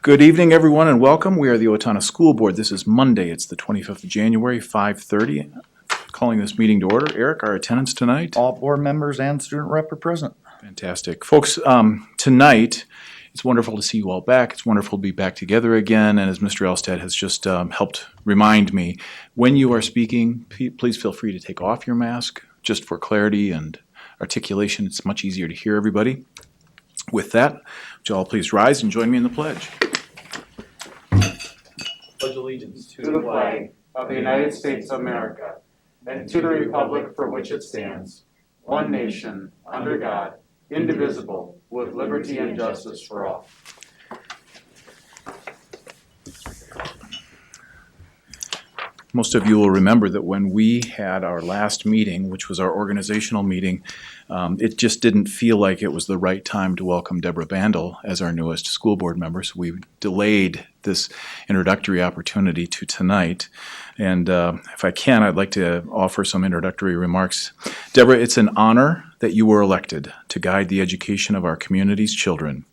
Good evening, everyone, and welcome. We are the Owatonna School Board. This is Monday. It's the 25th of January, 5:30. Calling this meeting to order. Eric, our attendance tonight? All board members and student rep are present. Fantastic. Folks, tonight, it's wonderful to see you all back. It's wonderful to be back together again. And as Mr. Elstad has just helped remind me, when you are speaking, please feel free to take off your mask, just for clarity and articulation. It's much easier to hear everybody. With that, would you all please rise and join me in the pledge? Pledge allegiance to the flag of the United States of America and to the republic for which it stands, one nation, under God, indivisible, with liberty and justice for all. Most of you will remember that when we had our last meeting, which was our organizational meeting, it just didn't feel like it was the right time to welcome Deborah Bandel as our newest school board member. So we delayed this introductory opportunity to tonight. And if I can, I'd like to offer some introductory remarks. Deborah, it's an honor that you were elected to guide the education of our community's children.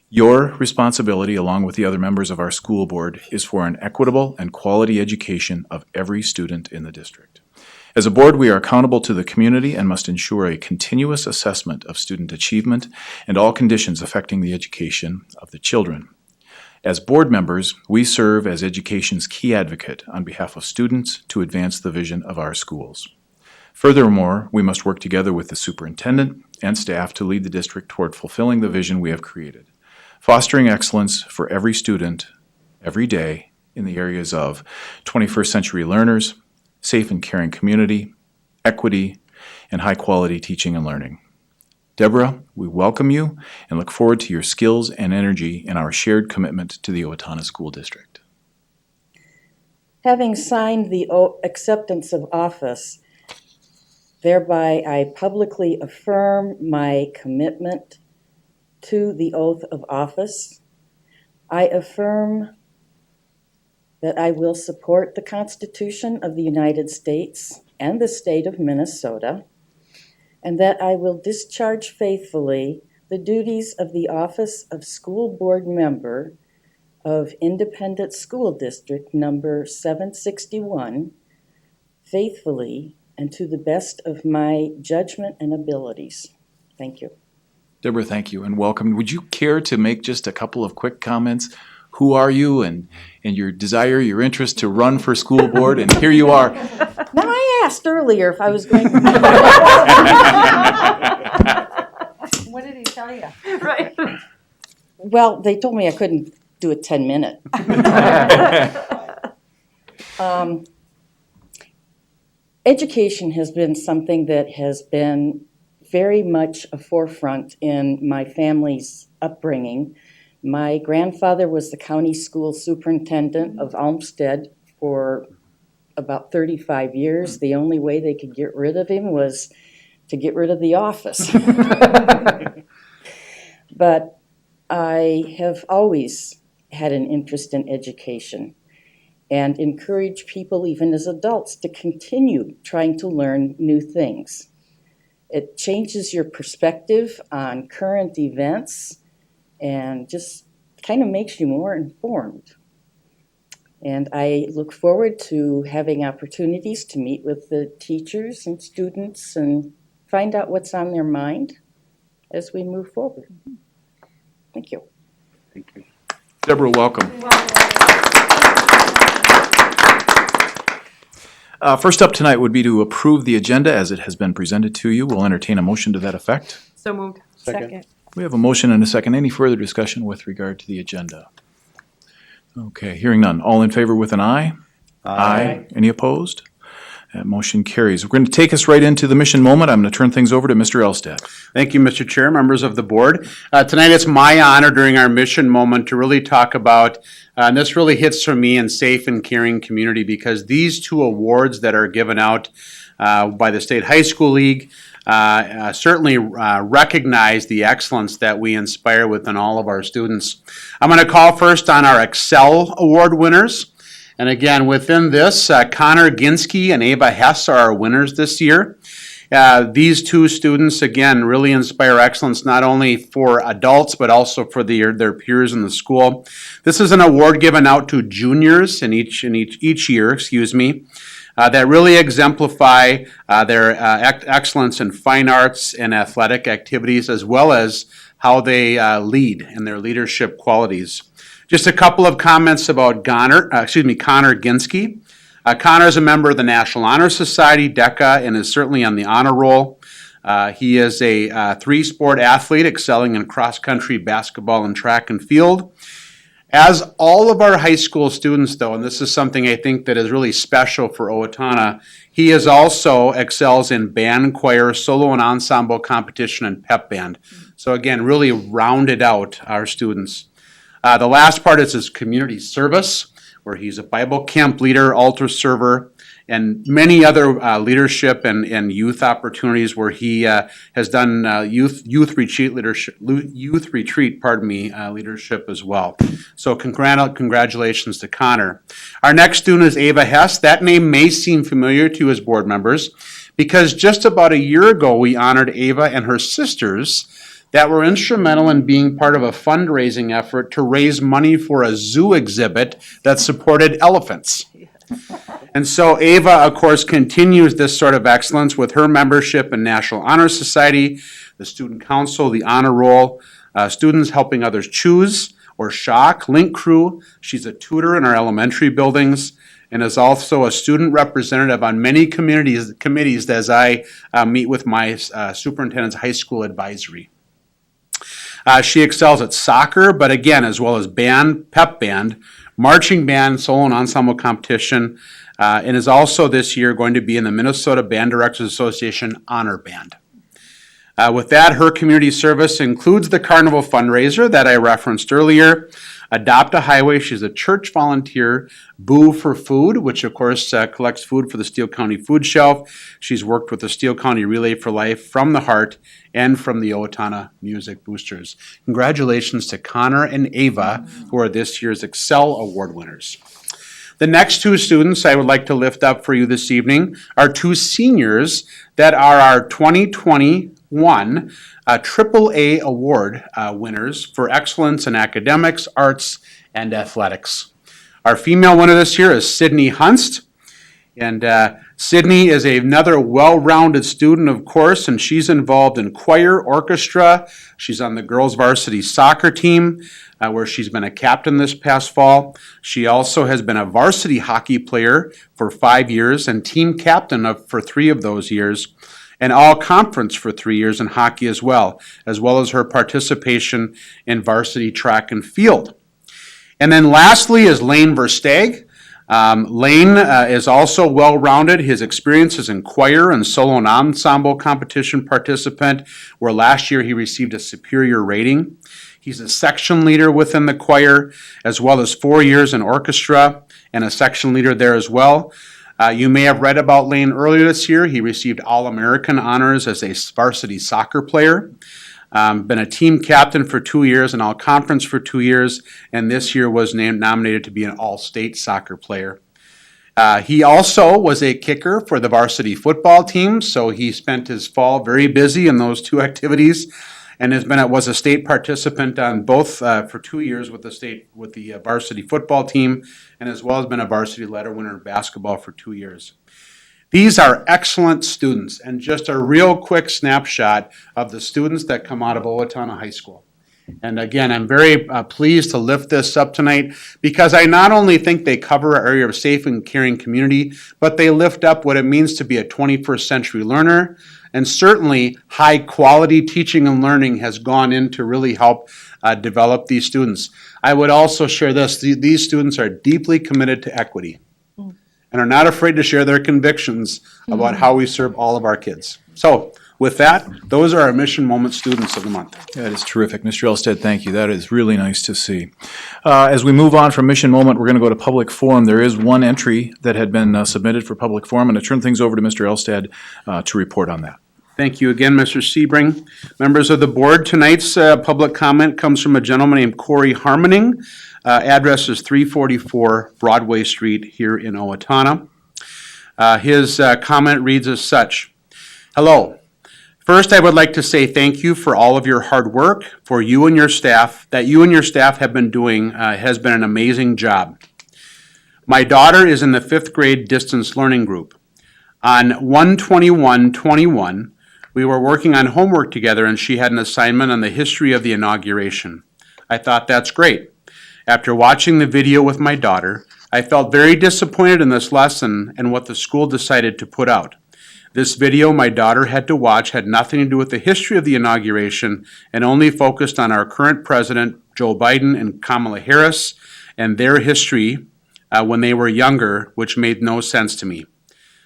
Your responsibility, along with the other members of our school board, is for an equitable and quality education of every student in the district. As a board, we are accountable to the community and must ensure a continuous assessment of student achievement and all conditions affecting the education of the children. As board members, we serve as education's key advocate on behalf of students to advance the vision of our schools. Furthermore, we must work together with the superintendent and staff to lead the district toward fulfilling the vision we have created, fostering excellence for every student, every day, in the areas of 21st century learners, safe and caring community, equity, and high-quality teaching and learning. Deborah, we welcome you and look forward to your skills and energy in our shared commitment to the Owatonna School District. Having signed the acceptance of office, thereby I publicly affirm my commitment to the oath of office. I affirm that I will support the Constitution of the United States and the state of Minnesota, and that I will discharge faithfully the duties of the office of school board member of Independent School District number 761, faithfully and to the best of my judgment and abilities. Thank you. Deborah, thank you and welcome. Would you care to make just a couple of quick comments? Who are you and your desire, your interest to run for school board? And here you are. Now, I asked earlier if I was going to. What did he tell you? Right. Well, they told me I couldn't do a 10-minute. Education has been something that has been very much a forefront in my family's upbringing. My grandfather was the county school superintendent of Olmsted for about 35 years. The only way they could get rid of him was to get rid of the office. But I have always had an interest in education and encourage people, even as adults, to continue trying to learn new things. It changes your perspective on current events and just kind of makes you more informed. And I look forward to having opportunities to meet with the teachers and students and find out what's on their mind as we move forward. Thank you. Thank you. Deborah, welcome. First up tonight would be to approve the agenda as it has been presented to you. We'll entertain a motion to that effect. So moved. Second. We have a motion and a second. Any further discussion with regard to the agenda? Okay, hearing none. All in favor with an aye? Aye. Any opposed? That motion carries. We're going to take us right into the mission moment. I'm going to turn things over to Mr. Elstad. Thank you, Mr. Chair, members of the board. Tonight it's my honor during our mission moment to really talk about, and this really hits for me, in safe and caring community, because these two awards that are given out by the State High School League certainly recognize the excellence that we inspire within all of our students. I'm going to call first on our Excel Award winners. And again, within this, Connor Ginsky and Ava Hess are our winners this year. These two students, again, really inspire excellence not only for adults, but also for their peers in the school. This is an award given out to juniors in each year, that really exemplify their excellence in fine arts and athletic activities, as well as how they lead in their leadership qualities. Just a couple of comments about Connor Ginsky. Connor is a member of the National Honor Society, DECA, and is certainly on the honor roll. He is a three-sport athlete excelling in cross-country, basketball, and track and field. As all of our high school students, though, and this is something I think that is really special for Owatonna, he is also excels in band, choir, solo and ensemble competition, and pep band. So again, really rounded out our students. The last part is his community service, where he's a Bible camp leader, altar server, and many other leadership and youth opportunities where he has done youth retreat leadership as well. So congratulations to Connor. Our next student is Ava Hess. That name may seem familiar to his board members because just about a year ago we honored Ava and her sisters that were instrumental in being part of a fundraising effort to raise money for a zoo exhibit that supported elephants. And so Ava, of course, continues this sort of excellence with her membership in National Honor Society, the Student Council, the Honor Roll, Students Helping Others Choose, or SHOCK, Link Crew. She's a tutor in our elementary buildings and is also a student representative on many committees as I meet with my superintendent's high school advisory. She excels at soccer, but again, as well as band, pep band, marching band, solo and ensemble competition, and is also this year going to be in the Minnesota Band Directors Association Honor Band. With that, her community service includes the Carnival fundraiser that I referenced earlier, Adopt a Highway, she's a church volunteer, Boo for Food, which of course collects food for the Steele County Food Shelf. She's worked with the Steele County Relay for Life, From the Heart, and from the Owatonna Music Boosters. Congratulations to Connor and Ava, who are this year's Excel Award winners. The next two students I would like to lift up for you this evening are two seniors that are our 2021 AAA Award winners for excellence in academics, arts, and athletics. Our female winner this year is Sydney Hunst. And Sydney is another well-rounded student, of course, and she's involved in choir, orchestra. She's on the girls' varsity soccer team, where she's been a captain this past fall. She also has been a varsity hockey player for 5 years and team captain for 3 of those years, and all-conference for 3 years in hockey as well as her participation in varsity track and field. And then lastly is Lane Verstagg. Lane is also well-rounded. His experience is in choir and solo and ensemble competition participant, where last year he received a superior rating. He's a section leader within the choir, as well as 4 years in orchestra and a section leader there as well. You may have read about Lane earlier this year. He received All-American honors as a varsity soccer player. Been a team captain for 2 years and all-conference for 2 years, and this year was nominated to be an all-state soccer player. He also was a kicker for the varsity football team, so he spent his fall very busy in those 2 activities, and was a state participant on both for 2 years with the varsity football team, and as well as been a varsity letter winner in basketball for 2 years. These are excellent students, and just a real quick snapshot of the students that come out of Owatonna High School. And again, I'm very pleased to lift this up tonight because I not only think they cover our area of safe and caring community, but they lift up what it means to be a 21st century learner. And certainly high quality teaching and learning has gone in to really help develop these students. I would also share this, these students are deeply committed to equity and are not afraid to share their convictions about how we serve all of our kids. So with that, those are our Mission Moment students of the month. That is terrific. Mr. Elstead, thank you. That is really nice to see. As we move on from Mission Moment, we're going to go to Public Forum. There is one entry that had been submitted for Public Forum, and I turn things over to Mr. Elstead to report on that. Thank you again, Mr. Sebring. Members of the board, tonight's public comment comes from a gentleman named Corey Harmoning. Address is 344 Broadway Street here in Owatonna. His comment reads as such. Hello. First, I would like to say thank you for all of your hard work, for you and your staff, that you and your staff have been doing has been an amazing job. My daughter is in the 5th grade distance learning group. On 1/21/21, we were working on homework together and she had an assignment on the history of the inauguration. I thought that's great. After watching the video with my daughter, I felt very disappointed in this lesson and what the school decided to put out. This video my daughter had to watch had nothing to do with the history of the inauguration and only focused on our current president, Joe Biden and Kamala Harris, and their history when they were younger, which made no sense to me.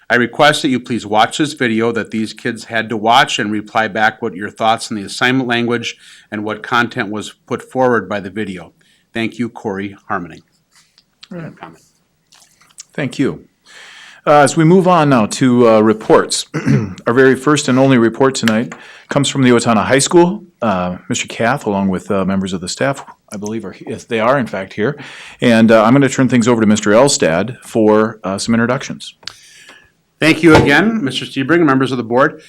I request that you please watch this video that these kids had to watch and reply back what your thoughts on the assignment language and what content was put forward by the video. Thank you, Corey Harmony. Comment. Thank you. As we move on now to reports, our very first and only report tonight comes from the Owatonna High School. Mr. Kath, along with members of the staff, I believe yes, they are in fact here. And I'm going to turn things over to Mr. Elstad for some introductions. Thank you again, Mr. Sebring, members of the board.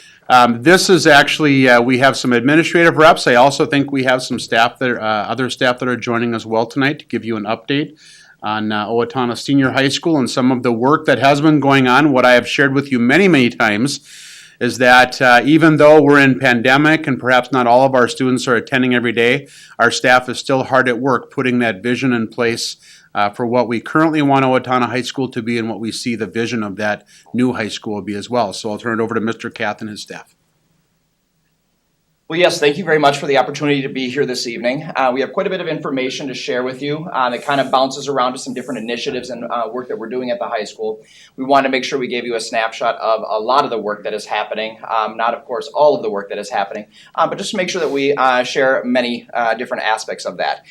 This is actually, we have some administrative reps. I also think we have some staff that other staff that are joining us well tonight to give you an update on Owatonna Senior High School and some of the work that has been going on. What I have shared with you many, many times is that even though we're in pandemic and perhaps not all of our students are attending every day, our staff is still hard at work putting that vision in place for what we currently want Owatonna High School to be and what we see the vision of that new high school will be as well. So I'll turn it over to Mr. Kath and his staff. Well, yes, thank you very much for the opportunity to be here this evening. We have quite a bit of information to share with you that kind of bounces around to some different initiatives and work that we're doing at the high school. We want to make sure we gave you a snapshot of a lot of the work that is happening, not of course all of the work that is happening, but just to make sure that we share many different aspects of that.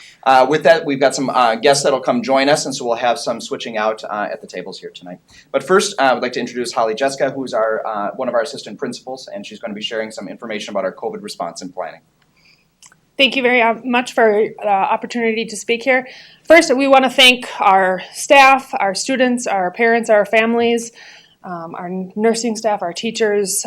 With that, we've got some guests that'll come join us, and so we'll have some switching out at the tables here tonight. But first, I would like to introduce Holly Jessica, who's our one of our assistant principals, and she's going to be sharing some information about our COVID response and planning. Thank you very much for the opportunity to speak here. First, we want to thank our staff, our students, our parents, our families, our nursing staff, our teachers.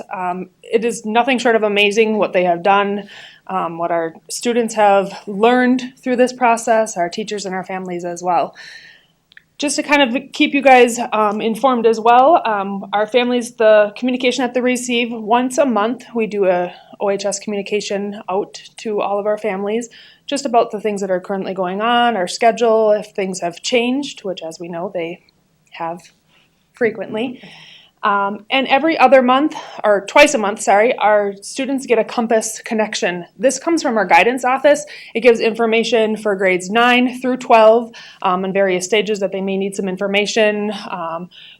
It is nothing short of amazing what they have done, what our students have learned through this process, our teachers and our families as well. Just to kind of keep you guys informed as well, our families, the communication that they receive once a month, we do a OHS communication out to all of our families, just about the things that are currently going on, our schedule, if things have changed, which as we know they have frequently. And every other month, or twice a month, our students get a Compass connection. This comes from our guidance office. It gives information for grades 9 through 12 in various stages that they may need some information,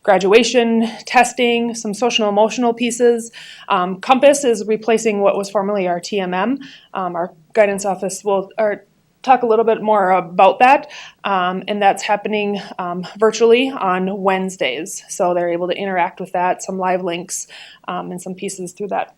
graduation, testing, some social and emotional pieces. Compass is replacing what was formerly our TMM. Our guidance office will talk a little bit more about that, and that's happening virtually on Wednesdays. So they're able to interact with that, some live links, and some pieces through that.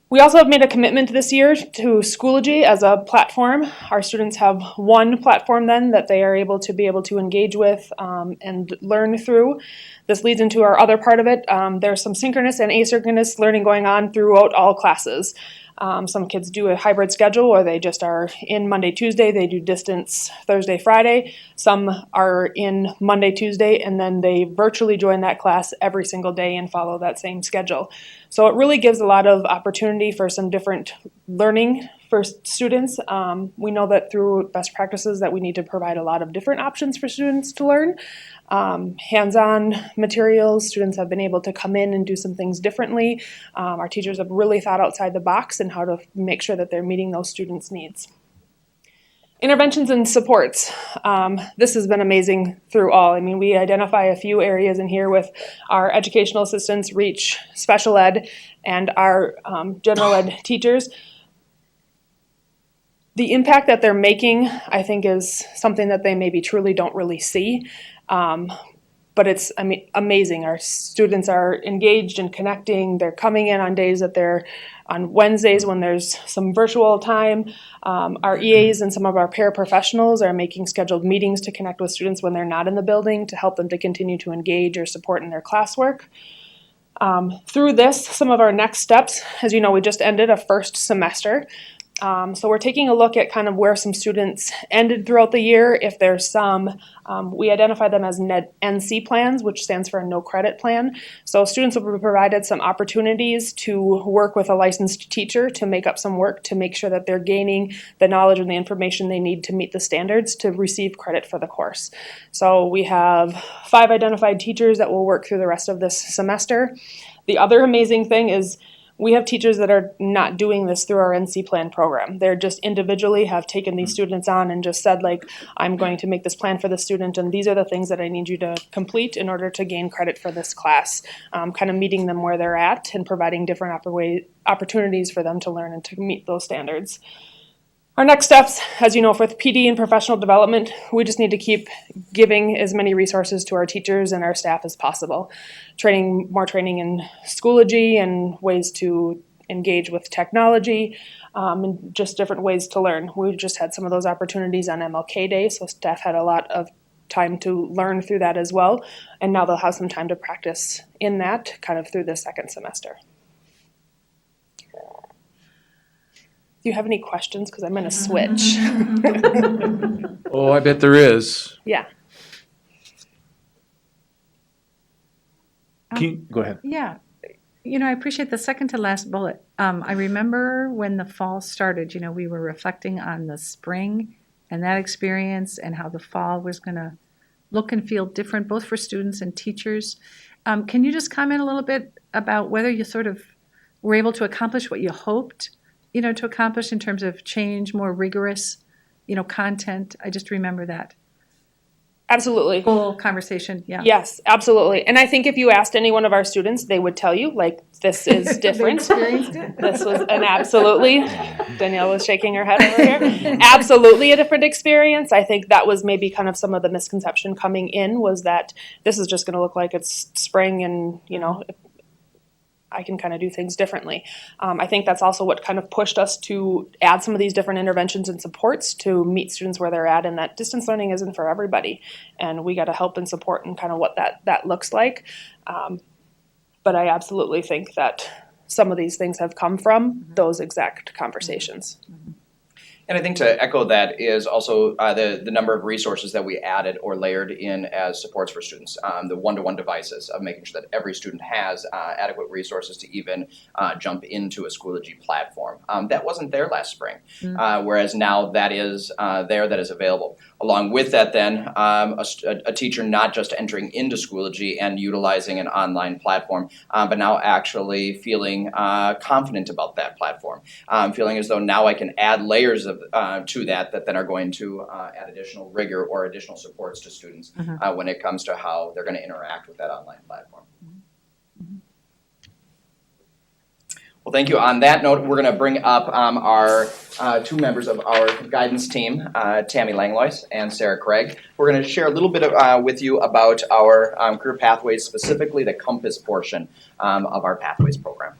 We also have made a commitment this year to Schoology as a platform. Our students have one platform then that they are able to engage with and learn through. This leads into our other part of it. There's some synchronous and asynchronous learning going on throughout all classes. Some kids do a hybrid schedule where they just are in Monday, Tuesday, they do distance Thursday, Friday. Some are in Monday, Tuesday, and then they virtually join that class every single day and follow that same schedule. So it really gives a lot of opportunity for some different learning for students. We know that through best practices that we need to provide a lot of different options for students to learn. Hands-on materials, students have been able to come in and do some things differently. Our teachers have really thought outside the box and how to make sure that they're meeting those students' needs. Interventions and supports. This has been amazing through all. I mean, we identify a few areas in here with our educational assistants, REACH, special ed, and our general ed teachers. The impact that they're making, I think, is something that they maybe truly don't really see. But it's amazing. Our students are engaged and connecting. They're coming in on days that they're on Wednesdays when there's some virtual time. Our EAs and some of our paraprofessionals are making scheduled meetings to connect with students when they're not in the building to help them to continue to engage or support in their classwork. Through this, some of our next steps, as you know, we just ended a first semester. So we're taking a look at kind of where some students ended throughout the year. If there's some, we identify them as NC plans, which stands for no credit plan. So students will be provided some opportunities to work with a licensed teacher to make up some work to make sure that they're gaining the knowledge and the information they need to meet the standards to receive credit for the course. So we have 5 identified teachers that will work through the rest of this semester. The other amazing thing is we have teachers that are not doing this through our NC plan program. They're just individually have taken these students on and just said, like, I'm going to make this plan for the student, and these are the things that I need you to complete in order to gain credit for this class. Kind of meeting them where they're at and providing different opportunities for them to learn and to meet those standards. Our next steps, as you know, with PD and professional development, we just need to keep giving as many resources to our teachers and our staff as possible. More training in Schoology and ways to engage with technology, and just different ways to learn. We just had some of those opportunities on MLK Day, so staff had a lot of time to learn through that as well. And now they'll have some time to practice in that kind of through the second semester. Do you have any questions? Because I'm going to switch. Oh, I bet there is. Yeah. Go ahead. Yeah, I appreciate the second to last bullet. I remember when the fall started, we were reflecting on the spring and that experience and how the fall was going to look and feel different, both for students and teachers. Can you just comment a little bit about whether you sort of were able to accomplish what you hoped, to accomplish in terms of change, more rigorous, content? I just remember that. Absolutely. Whole conversation, yeah. Yes, absolutely. And I think if you asked any one of our students, they would tell you, like, this is different. Experienced it. This was an absolutely, Danielle was shaking her head over here, absolutely a different experience. I think that was maybe kind of some of the misconception coming in, was that this is just going to look like it's spring and, I can kind of do things differently. I think that's also what kind of pushed us to add some of these different interventions and supports to meet students where they're at, and that distance learning isn't for everybody. And we got to help and support and kind of what that looks like. But I absolutely think that some of these things have come from those exact conversations. And I think to echo that is also the number of resources that we added or layered in as supports for students. The one-to-one devices of making sure that every student has adequate resources to even jump into a Schoology platform. That wasn't there last spring, whereas now that is there, that is available. Along with that then, a teacher not just entering into Schoology and utilizing an online platform, but now actually feeling confident about that platform. Feeling as though now I can add layers of to that then are going to add additional rigor or additional supports to students when it comes to how they're going to interact with that online platform. Well, thank you. On that note, we're going to bring up our 2 members of our guidance team, Tammy Langlois and Sarah Craig. We're going to share a little bit with you about our career pathways, specifically the Compass portion of our Pathways program.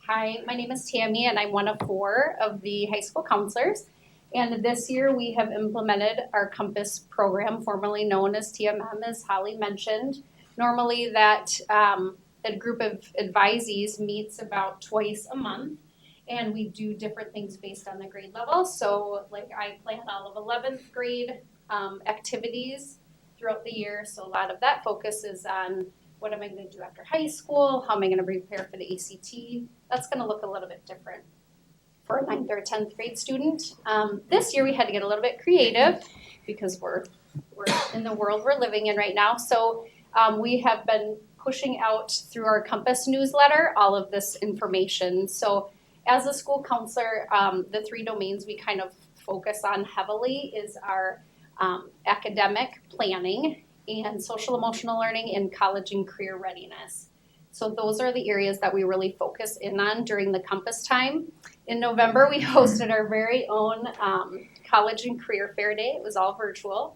Hi, my name is Tammy, and I'm one of 4 of the high school counselors. And this year we have implemented our Compass program, formerly known as TMM, as Holly mentioned. Normally that group of advisees meets about twice a month, and we do different things based on the grade level. So like I plan all of 11th grade activities throughout the year. So a lot of that focus is on what am I going to do after high school? How am I going to prepare for the ACT? That's going to look a little bit different for a 9th or 10th grade student. This year we had to get a little bit creative because we're in the world we're living in right now. So we have been pushing out through our Compass newsletter all of this information. So as a school counselor, the 3 domains we kind of focus on heavily is our academic planning and social emotional learning and college and career readiness. So those are the areas that we really focus in on during the Compass time. In November, we hosted our very own college and career fair day. It was all virtual.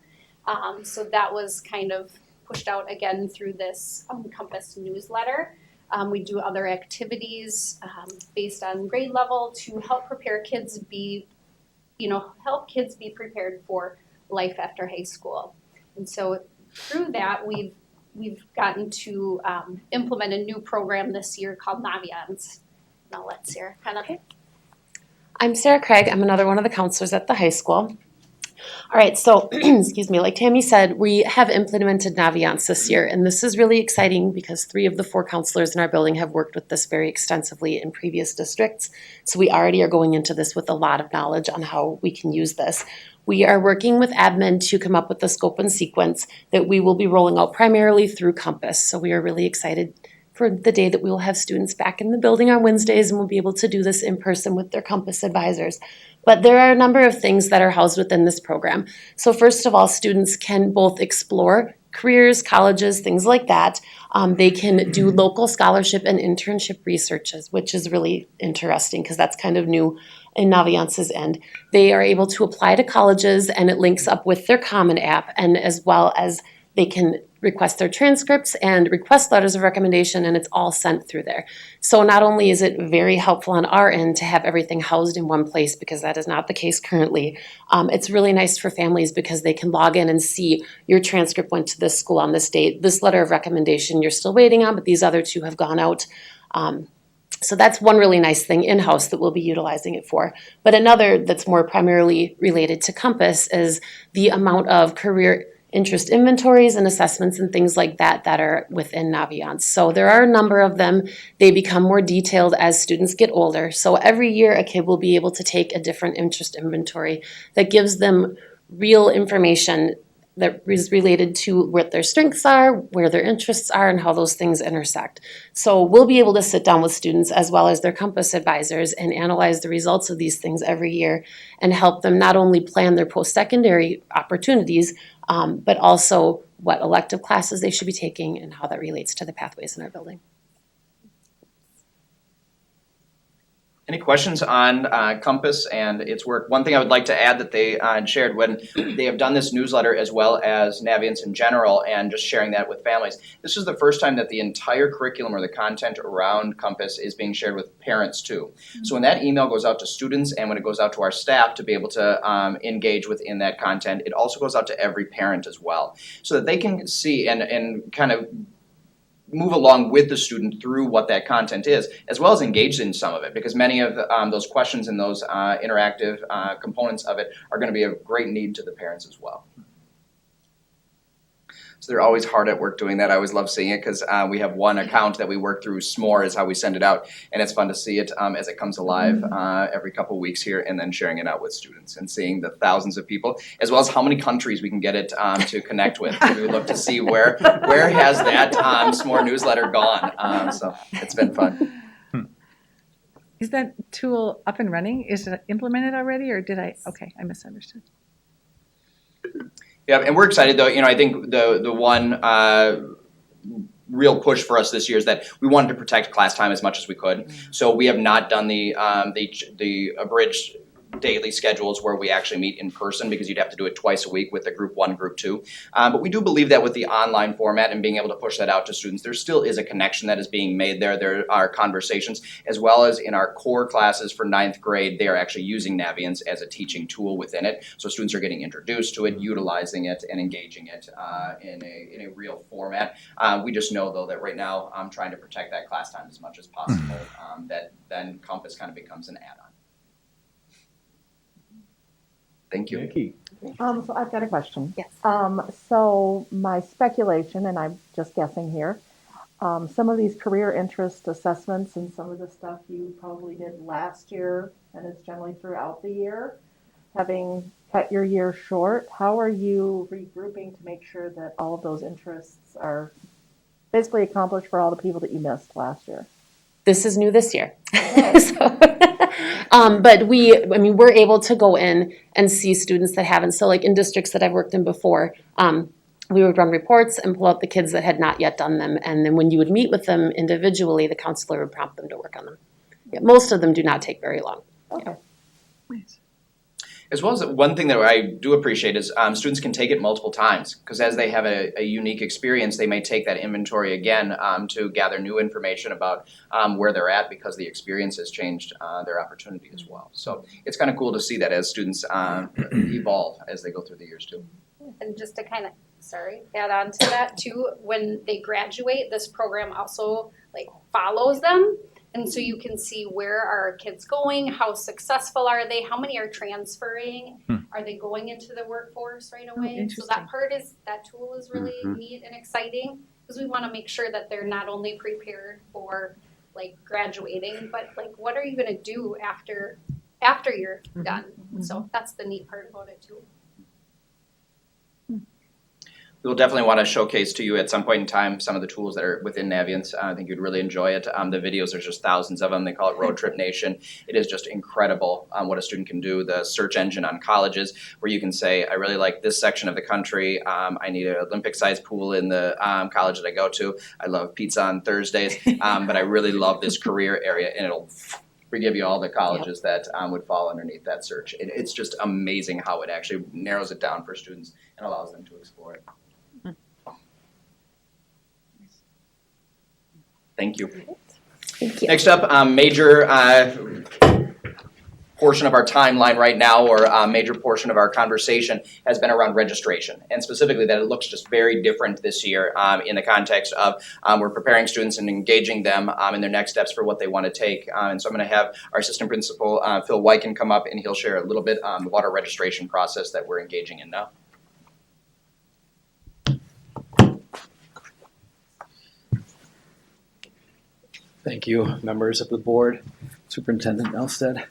So that was kind of pushed out again through this Compass newsletter. We do other activities based on grade level to help prepare kids help kids be prepared for life after high school. And so through that, we've we've gotten to implement a new program this year called Naviance. Now let's Sarah kind of. I'm Sarah Craig. I'm another one of the counselors at the high school. All right, so excuse me, like Tammy said, we have implemented Naviance this year, and this is really exciting because 3 of the 4 counselors in our building have worked with this very extensively in previous districts. So we already are going into this with a lot of knowledge on how we can use this. We are working with admin to come up with the scope and sequence that we will be rolling out primarily through Compass. So we are really excited for the day that we will have students back in the building on Wednesdays, and we'll be able to do this in person with their Compass advisors. But there are a number of things that are housed within this program. So first of all, students can both explore careers, colleges, things like that. They can do local scholarship and internship researches, which is really interesting because that's kind of new in Naviance's end. They are able to apply to colleges, and it links up with their Common App, and as well as they can request their transcripts and request letters of recommendation, and it's all sent through there. So not only is it very helpful on our end to have everything housed in one place, because that is not the case currently, it's really nice for families because they can log in and see your transcript went to this school on this date, this letter of recommendation you're still waiting on, but these other 2 have gone out. So that's one really nice thing in-house that we'll be utilizing it for. But another that's more primarily related to Compass is the amount of career interest inventories and assessments and things like that that are within Naviance. So there are a number of them. They become more detailed as students get older. So every year a kid will be able to take a different interest inventory that gives them real information that is related to what their strengths are, where their interests are, and how those things intersect. So we'll be able to sit down with students as well as their Compass advisors and analyze the results of these things every year and help them not only plan their post-secondary opportunities, but also what elective classes they should be taking and how that relates to the pathways in our building. Any questions on Compass and its work? One thing I would like to add that they shared when they have done this newsletter as well as Naviance in general and just sharing that with families. This is the first time that the entire curriculum or the content around Compass is being shared with parents too. So when that email goes out to students and when it goes out to our staff to be able to engage within that content, it also goes out to every parent as well so that they can see and kind of move along with the student through what that content is, as well as engage in some of it, because many of those questions and those interactive components of it are going to be of great need to the parents as well. So they're always hard at work doing that. I always love seeing it because we have one account that we work through, S'more is how we send it out, and it's fun to see it as it comes alive every couple of weeks here, and then sharing it out with students and seeing the thousands of people, as well as how many countries we can get it to connect with. We would love to see where has that S'more newsletter gone. So it's been fun. Is that tool up and running? Is it implemented already, or did I misunderstood. Yeah, and we're excited though. I think the one real push for us this year is that we wanted to protect class time as much as we could. So we have not done the abridged daily schedules where we actually meet in person because you'd have to do it twice a week with the group 1, group 2. But we do believe that with the online format and being able to push that out to students, there still is a connection that is being made there. There are conversations, as well as in our core classes for 9th grade, they are actually using Naviance as a teaching tool within it. So students are getting introduced to it, utilizing it, and engaging it in a real format. We just know though that right now I'm trying to protect that class time as much as possible. That then Compass kind of becomes an add-on. Thank you. Nikki. So I've got a question. Yes. So my speculation, and I'm just guessing here, some of these career interest assessments and some of the stuff you probably did last year, and it's generally throughout the year, having cut your year short, how are you regrouping to make sure that all of those interests are basically accomplished for all the people that you missed last year? This is new this year. But we're able to go in and see students that haven't. So like in districts that I've worked in before, we would run reports and pull out the kids that had not yet done them. And then when you would meet with them individually, the counselor would prompt them to work on them. Yeah, most of them do not take very long. Okay. Yeah. As well as one thing that I do appreciate is students can take it multiple times because as they have a unique experience, they may take that inventory again to gather new information about where they're at because the experience has changed their opportunity as well. So it's kind of cool to see that as students evolve as they go through the years too. And just to kind of, add on to that too, when they graduate, this program also like follows them. And so you can see where are our kids going, how successful are they, how many are transferring, are they going into the workforce right away? So that tool is really neat and exciting because we want to make sure that they're not only prepared for like graduating, but like what are you going to do after you're done? So that's the neat part about it too. We'll definitely want to showcase to you at some point in time some of the tools that are within Naviance. I think you'd really enjoy it. The videos, there's just thousands of them. They call it Road Trip Nation. It is just incredible what a student can do. The search engine on colleges where you can say, I really like this section of the country. I need an Olympic-sized pool in the college that I go to. I love pizza on Thursdays, but I really love this career area, and it'll give you all the colleges that would fall underneath that search. It's just amazing how it actually narrows it down for students and allows them to explore it. Thank you. Thank you. Next up, major portion of our timeline right now, or a major portion of our conversation has been around registration, and specifically that it looks just very different this year in the context of we're preparing students and engaging them in their next steps for what they want to take. And so I'm going to have our assistant principal, Phil Wyken, come up and he'll share a little bit on the water registration process that we're engaging in now. Thank you, members of the board, Superintendent Elstead.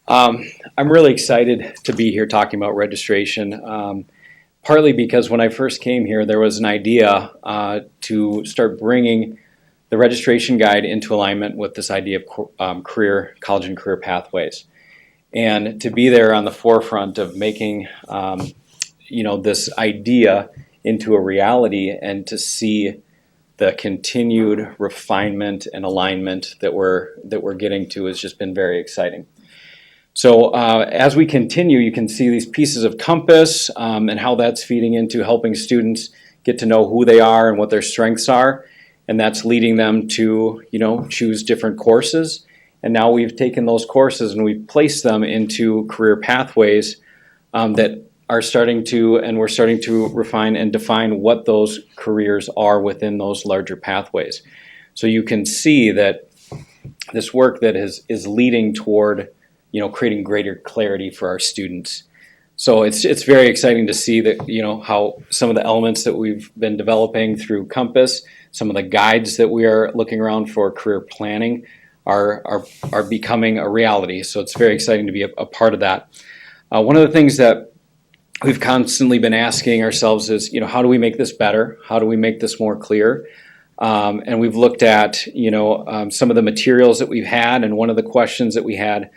I'm really excited to be here talking about registration, partly because when I first came here, there was an idea to start bringing the registration guide into alignment with this idea of college and career pathways. And to be there on the forefront of making this idea into a reality, and to see the continued refinement and alignment that we're getting to has just been very exciting. So as we continue, you can see these pieces of compass and how that's feeding into helping students get to know who they are and what their strengths are, and that's leading them to choose different courses. And now we've taken those courses and we've placed them into career pathways that we're starting to refine and define what those careers are within those larger pathways. So you can see that this work that is leading toward creating greater clarity for our students. So it's very exciting to see that how some of the elements that we've been developing through Compass, some of the guides that we are looking around for career planning are becoming a reality. So it's very exciting to be a part of that. One of the things that we've constantly been asking ourselves is, how do we make this better? How do we make this more clear? And we've looked at, some of the materials that we've had, and one of the questions that we had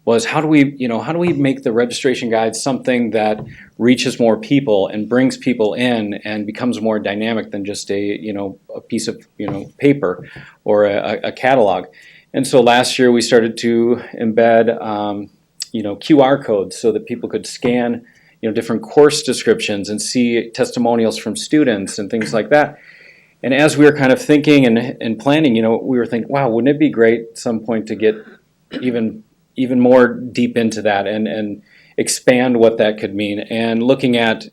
was, how do we make the registration guide something that reaches more people and brings people in and becomes more dynamic than just a piece of paper or a catalog? And so last year we started to embed QR codes so that people could scan different course descriptions and see testimonials from students and things like that. And as we were kind of thinking and planning, we were thinking, wow, wouldn't it be great at some point to get even more deep into that and expand what that could mean. And looking at,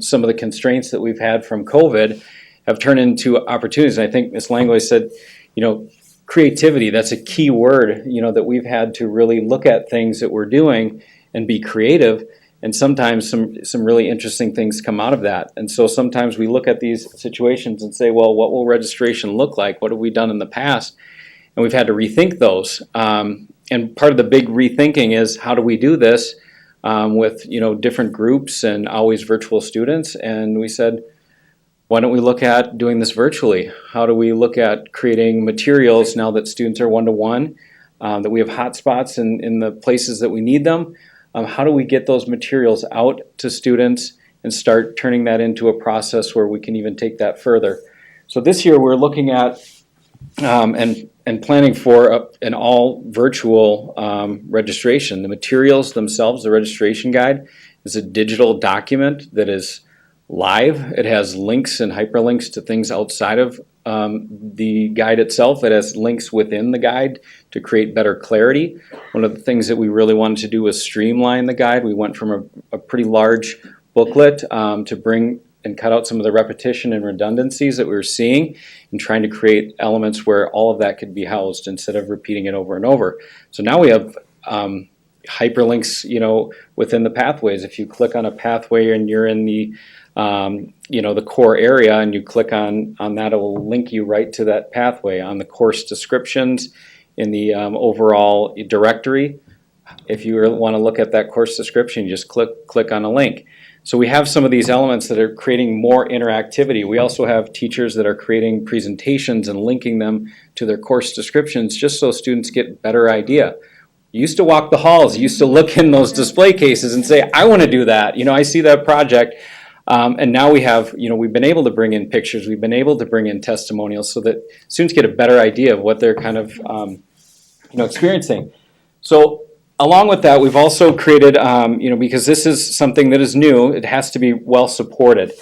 some of the constraints that we've had from COVID have turned into opportunities. And I think Ms. Langley said, creativity, that's a key word, that we've had to really look at things that we're doing and be creative. And sometimes some really interesting things come out of that. And so sometimes we look at these situations and say, well, what will registration look like? What have we done in the past? And we've had to rethink those. And part of the big rethinking is, how do we do this with different groups and always virtual students? And we said, why don't we look at doing this virtually? How do we look at creating materials now that students are one-to-one, that we have hotspots in the places that we need them? How do we get those materials out to students and start turning that into a process where we can even take that further? So this year we're looking at and planning for an all virtual registration. The materials themselves, the registration guide, is a digital document that is live. It has links and hyperlinks to things outside of the guide itself. It has links within the guide to create better clarity. One of the things that we really wanted to do was streamline the guide. We went from a pretty large booklet to bring and cut out some of the repetition and redundancies that we were seeing, and trying to create elements where all of that could be housed instead of repeating it over and over. So now we have hyperlinks, within the pathways. If you click on a pathway and you're in the the core area, and you click on that, it will link you right to that pathway. On the course descriptions, in the overall directory, if you want to look at that course description, you just click on a link. So we have some of these elements that are creating more interactivity. We also have teachers that are creating presentations and linking them to their course descriptions, just so students get a better idea. You used to walk the halls, you used to look in those display cases and say, I want to do that. I see that project. And now we have, we've been able to bring in pictures, we've been able to bring in testimonials so that students get a better idea of what they're kind of, experiencing. So along with that, we've also created, because this is something that is new, it has to be well supported.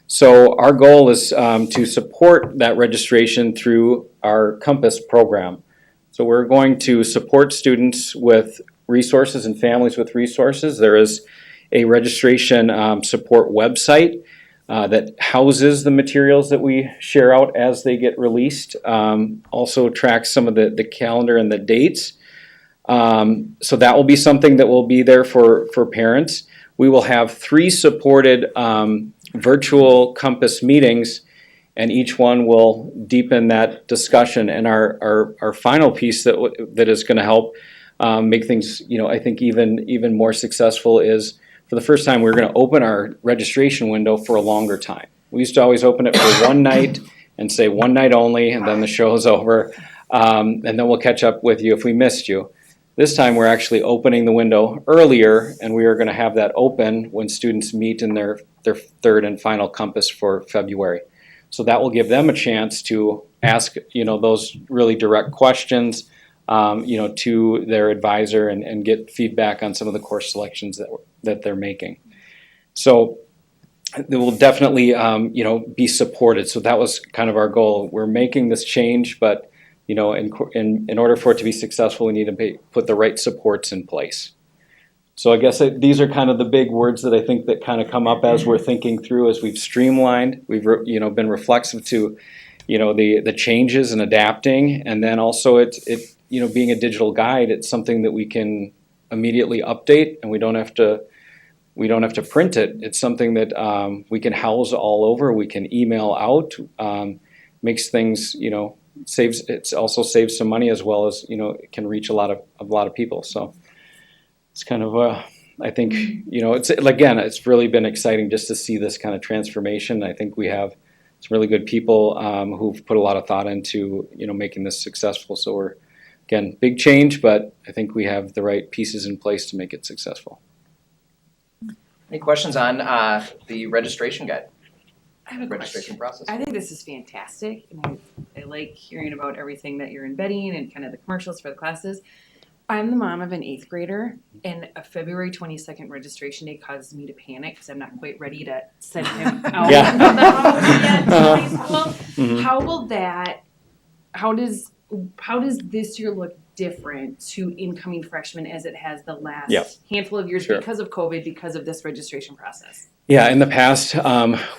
So our goal is to support that registration through our Compass program. So we're going to support students with resources and families with resources. There is a registration support website that houses the materials that we share out as they get released. Also tracks some of the calendar and the dates. So that will be something that will be there for parents. We will have 3 supported virtual Compass meetings, and each one will deepen that discussion. And our final piece that is going to help make things, I think even more successful is, for the first time, we're going to open our registration window for a longer time. We used to always open it for one night and say one night only, and then the show's over, and then we'll catch up with you if we missed you. This time, we're actually opening the window earlier, and we are going to have that open when students meet in their third and final Compass for February. So that will give them a chance to ask, those really direct questions, to their advisor and get feedback on some of the course selections that they're making. So they will definitely, be supported. So that was kind of our goal. We're making this change, but in order for it to be successful, we need to put the right supports in place. So I guess these are kind of the big words that I think that kind of come up as we're thinking through, as we've streamlined, we've been reflexive to the changes and adapting, and then also it being a digital guide, it's something that we can immediately update, and we don't have to print it. It's something that we can house all over. We can email out, makes things it also saves some money, as well as it can reach a lot of people. So it's kind of I think it's really been exciting just to see this kind of transformation. I think we have some really good people who've put a lot of thought into making this successful. So we're, again, big change, but I think we have the right pieces in place to make it successful. Any questions on the registration guide? I have a Registration process? I think this is fantastic, and I like hearing about everything that you're embedding and kind of the commercials for the classes. I'm the mom of an 8th grader, and a February 22nd registration day causes me to panic because I'm not quite ready to send him out Yeah. of the house yet to high school. Mhm. How does this year look different to incoming freshmen as it has the last Yep. handful of years Sure. because of COVID, because of this registration process? Yeah, in the past,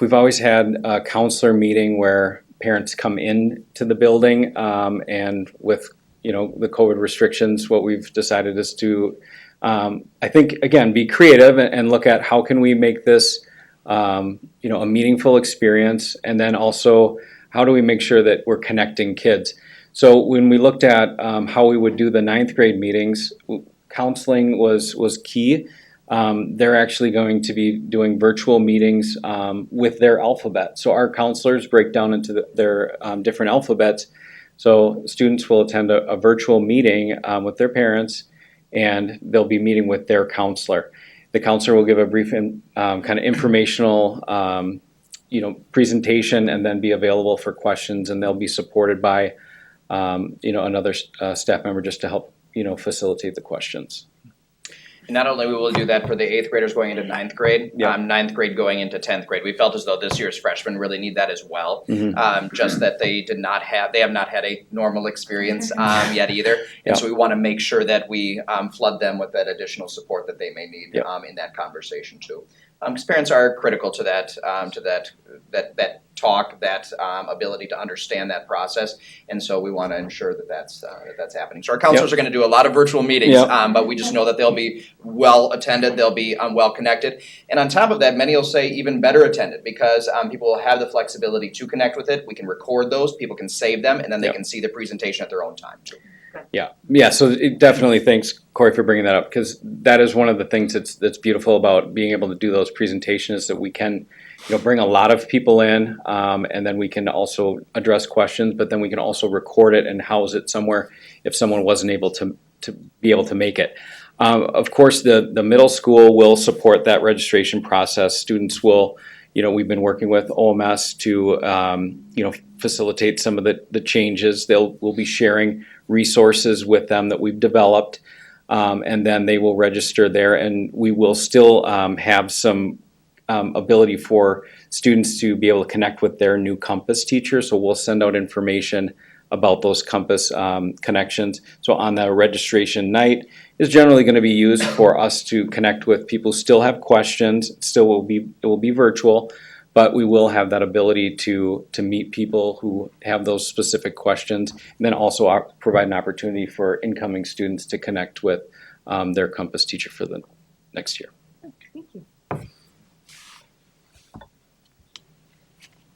we've always had a counselor meeting where parents come in to the building, and with the COVID restrictions, what we've decided is to, I think, again, be creative and look at how can we make this, a meaningful experience, and then also how do we make sure that we're connecting kids. So when we looked at how we would do the 9th grade meetings, counseling was key. They're actually going to be doing virtual meetings with their alphabet. So our counselors break down into their different alphabets. So students will attend a virtual meeting with their parents, and they'll be meeting with their counselor. The counselor will give a brief kind of informational presentation, and then be available for questions, and they'll be supported by another staff member just to help facilitate the questions. And not only will we do that for the 8th graders going into 9th grade, 9th grade going into 10th grade. We felt as though this year's freshmen really need that as well. Just that they have not had a normal experience yet either. And so we want to make sure that we flood them with that additional support that they may need in that conversation too. because parents are critical to that talk, that ability to understand that process, and so we want to ensure that that's happening. So our counselors are going to do a lot of virtual meetings, but we just know that they'll be well attended, they'll be well connected, and on top of that, many will say even better attended because people will have the flexibility to connect with it. We can record those, people can save them, and then they can see the presentation at their own time too. Yeah. So it definitely thanks Corey for bringing that up because that is one of the things that's beautiful about being able to do those presentations that we can, bring a lot of people in, and then we can also address questions, but then we can also record it and house it somewhere if someone wasn't able to be able to make it. Of course, the middle school will support that registration process. Students will, we've been working with OMS to, facilitate some of the changes. We'll be sharing resources with them that we've developed, and then they will register there, and we will still have some ability for students to be able to connect with their new Compass teacher. So we'll send out information about those Compass connections. So on the registration night is generally going to be used for us to connect with people who still have questions. It will be virtual, but we will have that ability to meet people who have those specific questions, and then also provide an opportunity for incoming students to connect with their Compass teacher for the next year. Thank you.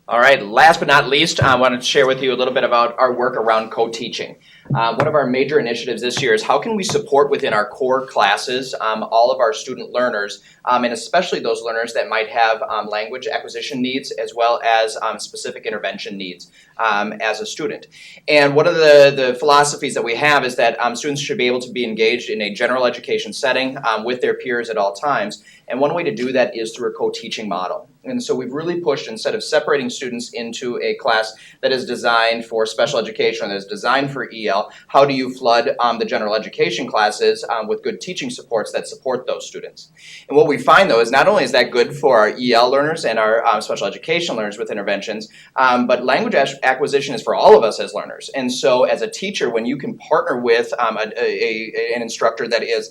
All right, last but not least, I wanted to share with you a little bit about our work around co-teaching. One of our major initiatives this year is how can we support within our core classes all of our student learners, and especially those learners that might have language acquisition needs as well as specific intervention needs as a student. And one of the philosophies that we have is that students should be able to be engaged in a general education setting with their peers at all times. And one way to do that is through a co-teaching model. And so we've really pushed, instead of separating students into a class that is designed for special education or that is designed for EL, how do you flood the general education classes with good teaching supports that support those students? And what we find, though, is not only is that good for our EL learners and our special education learners with interventions, but language acquisition is for all of us as learners. And so as a teacher, when you can partner with an instructor that is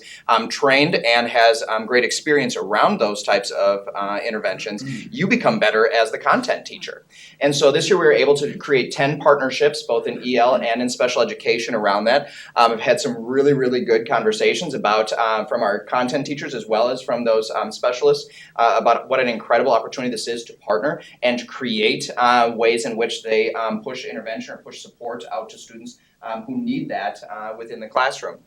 trained and has great experience around those types of interventions, you become better as the content teacher. And so this year we were able to create 10 partnerships, both in EL and in special education around that. I've had some really, really good conversations about from our content teachers as well as from those specialists about what an incredible opportunity this is to partner and to create ways in which they push intervention or push support out to students who need that within the classroom.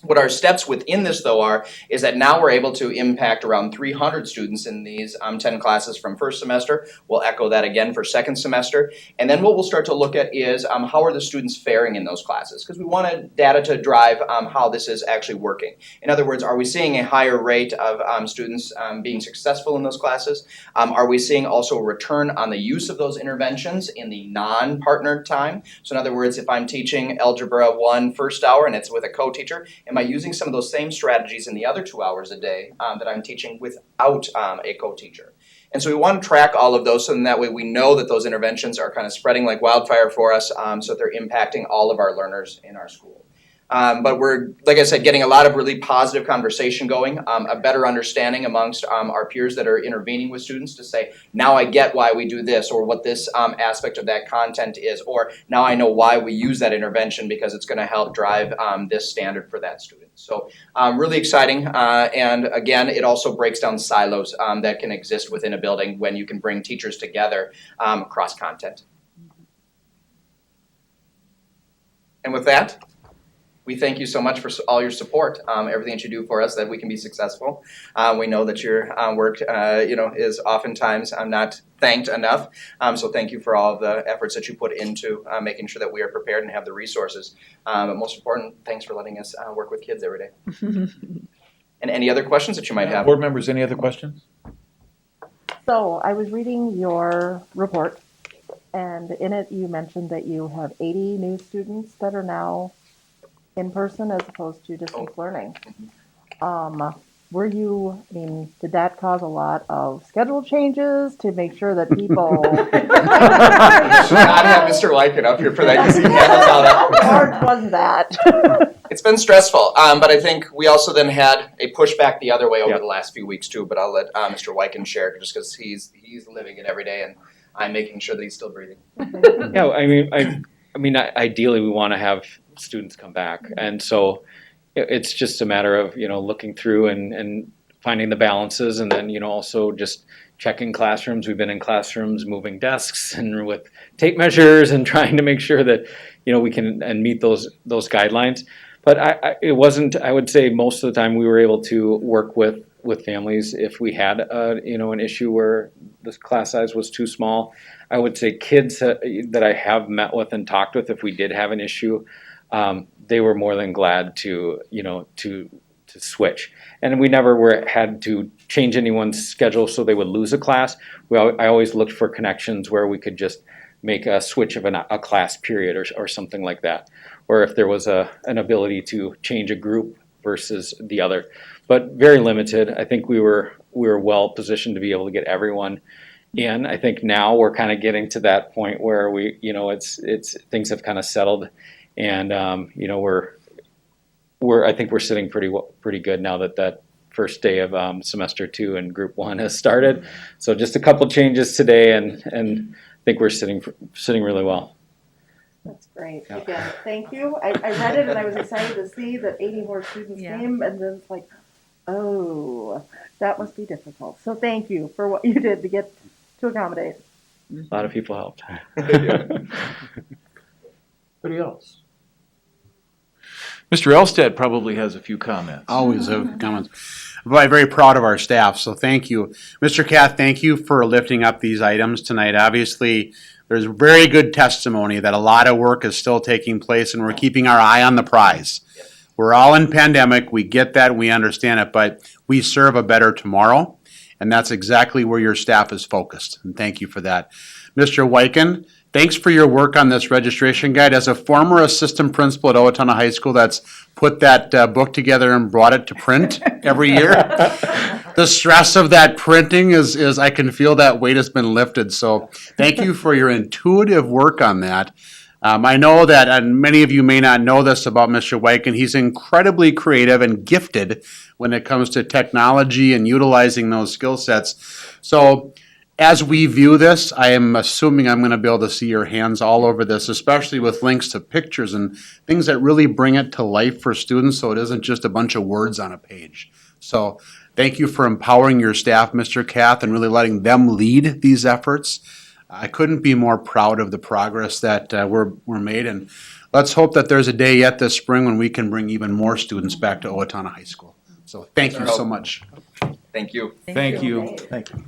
What our steps within this, though, is that now we're able to impact around 300 students in these 10 classes from first semester. We'll echo that again for second semester. And then what we'll start to look at is how are the students faring in those classes? Because we wanted data to drive how this is actually working. In other words, are we seeing a higher rate of students being successful in those classes? Are we seeing also a return on the use of those interventions in the non-partnered time? So in other words, if I'm teaching Algebra 1 first hour and it's with a co-teacher, am I using some of those same strategies in the other 2 hours a day that I'm teaching without a co-teacher? And so we want to track all of those so that way we know that those interventions are kind of spreading like wildfire for us so that they're impacting all of our learners in our school. But we're, like I said, getting a lot of really positive conversation going, a better understanding amongst our peers that are intervening with students to say, now I get why we do this or what this aspect of that content is, or now I know why we use that intervention because it's going to help drive this standard for that student. So really exciting. And again, it also breaks down silos that can exist within a building when you can bring teachers together across content. And with that, we thank you so much for all your support, everything that you do for us, that we can be successful. We know that your work, is oftentimes not thanked enough. So thank you for all of the efforts that you put into making sure that we are prepared and have the resources. But most important, thanks for letting us work with kids every day. And any other questions that you might have? Board members, any other questions? So I was reading your report, and in it you mentioned that you have 80 new students that are now in person as opposed to distance learning. Did that cause a lot of schedule changes to make sure that people... Should not have Mr. Wyken up here for that because he handles all that. How hard was that? It's been stressful, but I think we also then had a pushback the other way over Yeah. the last few weeks too, but I'll let Mr. Wyken share just because he's living it every day and I'm making sure that he's still breathing. Yeah, I mean, ideally, we want to have students come back, and so it's just a matter of, looking through and finding the balances, and then, also just checking classrooms. We've been in classrooms, moving desks and with tape measures and trying to make sure that, we can and meet those guidelines. But it wasn't, I would say most of the time we were able to work with families if we had, an issue where the class size was too small. I would say kids that I have met with and talked with, if we did have an issue, they were more than glad to switch. And we never had to change anyone's schedule so they would lose a class. I always looked for connections where we could just make a switch of a class period or something like that. Or if there was an ability to change a group versus the other. But very limited. I think we were well positioned to be able to get everyone in. I think now we're kind of getting to that point where it's things have kind of settled, and I think we're sitting pretty good now that first day of semester 2 and group 1 has started. So just a couple changes today, and I think we're sitting really well. That's great. Yeah. Again, thank you. I read it and I was excited to see that 80 more students came, and then it's like, oh, that must be difficult. So thank you for what you did to get to accommodate. A lot of people helped. Anybody else? Mr. Elstad probably has a few comments. Always have comments. I'm very proud of our staff, so thank you. Mr. Kath, thank you for lifting up these items tonight. Obviously, there's very good testimony that a lot of work is still taking place, and we're keeping our eye on the prize. We're all in pandemic. We get that. We understand it, but we serve a better tomorrow, and that's exactly where your staff is focused, and thank you for that. Mr. Wyken, thanks for your work on this registration guide. As a former assistant principal at Owatonna High School that's put that book together and brought it to print every year, the stress of that printing is I can feel that weight has been lifted. So thank you for your intuitive work on that. I know that, and many of you may not know this about Mr. Wyken, he's incredibly creative and gifted when it comes to technology and utilizing those skill sets. So as we view this, I am assuming I'm going to be able to see your hands all over this, especially with links to pictures and things that really bring it to life for students, so it isn't just a bunch of words on a page. So thank you for empowering your staff, Mr. Kath, and really letting them lead these efforts. I couldn't be more proud of the progress that we're made, and let's hope that there's a day yet this spring when we can bring even more students back to Owatonna High School. So thank you so much. Thank you. Thank you. Thank you.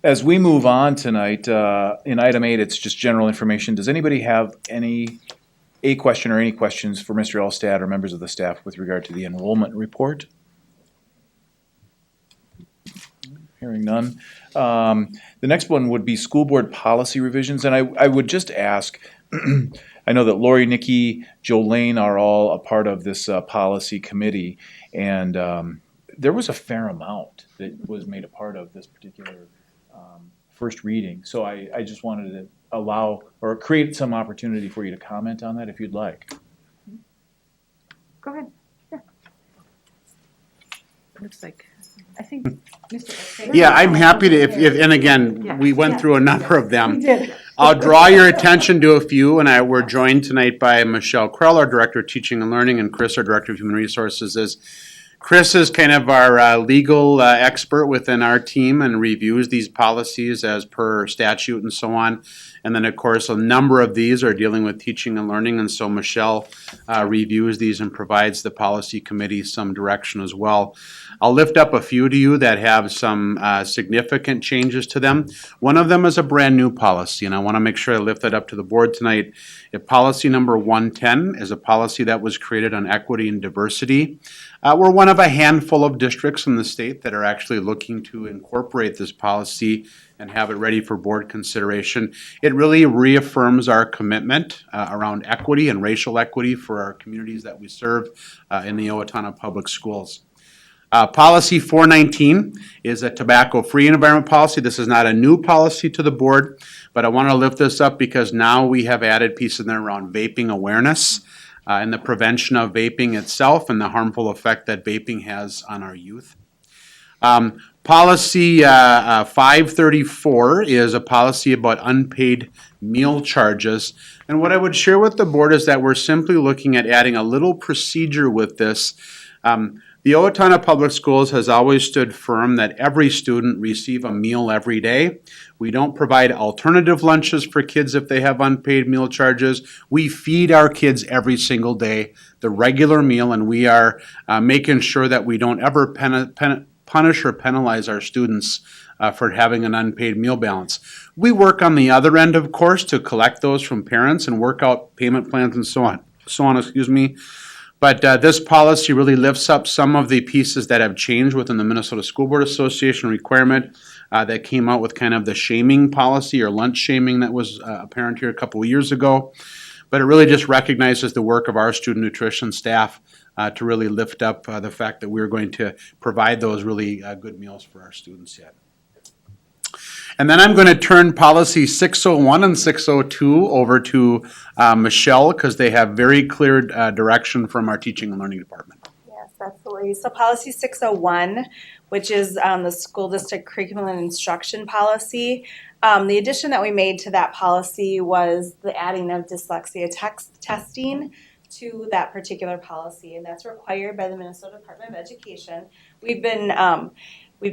As we move on tonight, in item 8, it's just general information. Does anybody have a question or any questions for Mr. Elstad or members of the staff with regard to the enrollment report? Hearing none. The next one would be school board policy revisions, and I would just ask, I know that Lori, Nikki, Jolene are all a part of this policy committee, and there was a fair amount that was made a part of this particular first reading. So I just wanted to allow or create some opportunity for you to comment on that if you'd like. Go ahead. Yeah. Looks like, I think, Mr. Yeah, I'm happy to, if and again, we went through a number of them. We did. I'll draw your attention to a few, and we're joined tonight by Michelle Krell, our Director of Teaching and Learning, and Chris, our Director of Human Resources. Chris is kind of our legal expert within our team and reviews these policies as per statute and so on. And then, of course, a number of these are dealing with teaching and learning, and so Michelle reviews these and provides the policy committee some direction as well. I'll lift up a few to you that have some significant changes to them. One of them is a brand new policy, and I want to make sure I lift that up to the board tonight. Policy number 110 is a policy that was created on equity and diversity. We're one of a handful of districts in the state that are actually looking to incorporate this policy and have it ready for board consideration. It really reaffirms our commitment around equity and racial equity for our communities that we serve in the Owatonna Public Schools. Policy 419 is a tobacco-free environment policy. This is not a new policy to the board, but I want to lift this up because now we have added pieces in there around vaping awareness and the prevention of vaping itself and the harmful effect that vaping has on our youth. Policy 534 is a policy about unpaid meal charges. And what I would share with the board is that we're simply looking at adding a little procedure with this. The Owatonna Public Schools has always stood firm that every student receive a meal every day. We don't provide alternative lunches for kids if they have unpaid meal charges. We feed our kids every single day the regular meal, and we are making sure that we don't ever punish or penalize our students for having an unpaid meal balance. We work on the other end, of course, to collect those from parents and work out payment plans and so on. But this policy really lifts up some of the pieces that have changed within the Minnesota School Board Association requirement that came out with kind of the shaming policy or lunch shaming that was apparent here a couple of years ago. But it really just recognizes the work of our student nutrition staff to really lift up the fact that we're going to provide those really good meals for our students yet. And then I'm going to turn policy 601 and 602 over to Michelle because they have very clear direction from our teaching and learning department. Yes, absolutely. So policy 601, which is the school district curriculum and instruction policy. The addition that we made to that policy was the adding of dyslexia testing to that particular policy, and that's required by the Minnesota Department of Education. We've been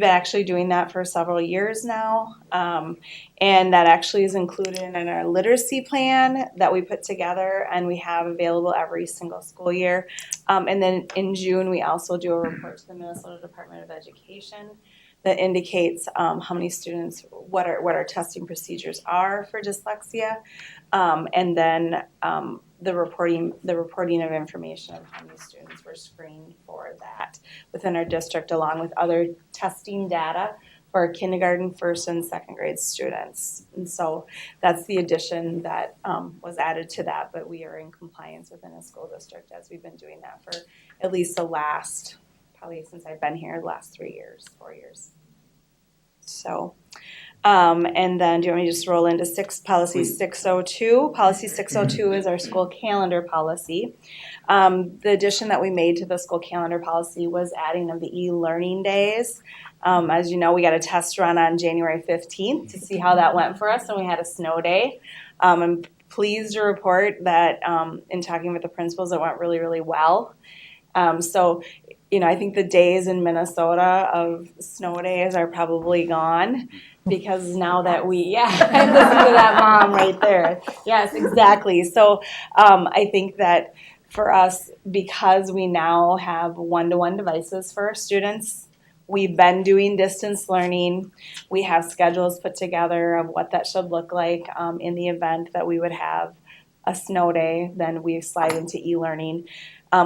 actually doing that for several years now, and that actually is included in our literacy plan that we put together and we have available every single school year. And then in June, we also do a report to the Minnesota Department of Education that indicates how many students, what our testing procedures are for dyslexia, and then the reporting of information of how many students were screened for that within our district, along with other testing data for kindergarten, first, and second grade students. And so that's the addition that was added to that, but we are in compliance within a school district as we've been doing that for at least the last, probably since I've been here, the last 4 years. So, and then do you want me to just roll into policy 602? Policy 602 is our school calendar policy. The addition that we made to the school calendar policy was adding of the e-learning days. As you know, we got a test run on January 15th to see how that went for us, and we had a snow day. I'm pleased to report that in talking with the principals, it went really, really well. So, you know, I think the days in Minnesota of snow days are probably gone because now that I listen to that mom right there. Yes, exactly. So I think that for us, because we now have one-to-one devices for our students, we've been doing distance learning. We have schedules put together of what that should look like in the event that we would have a snow day, then we slide into e-learning.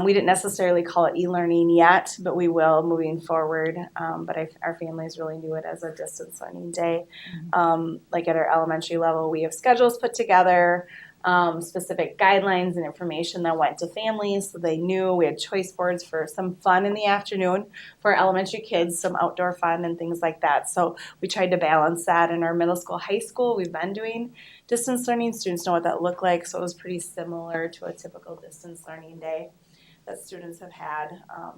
We didn't necessarily call it e-learning yet, but we will moving forward. But our families really knew it as a distance learning day. Like at our elementary level, we have schedules put together, specific guidelines and information that went to families so they knew. We had choice boards for some fun in the afternoon for elementary kids, some outdoor fun and things like that. So we tried to balance that. In our middle school, high school, we've been doing distance learning. Students know what that looked like, so it was pretty similar to a typical distance learning day that students have had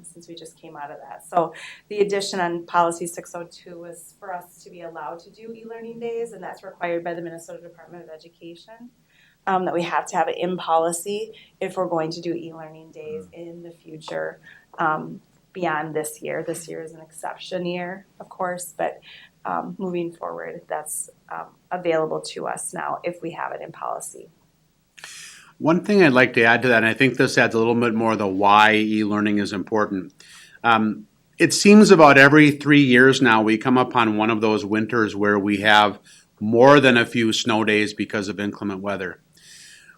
since we just came out of that. So the addition on policy 602 was for us to be allowed to do e-learning days, and that's required by the Minnesota Department of Education, that we have to have it in policy if we're going to do e-learning days in the future beyond this year. This year is an exception year, of course, but moving forward, that's available to us now if we have it in policy. One thing I'd like to add to that, and I think this adds a little bit more of the why e-learning is important. It seems about every 3 years now we come upon one of those winters where we have more than a few snow days because of inclement weather.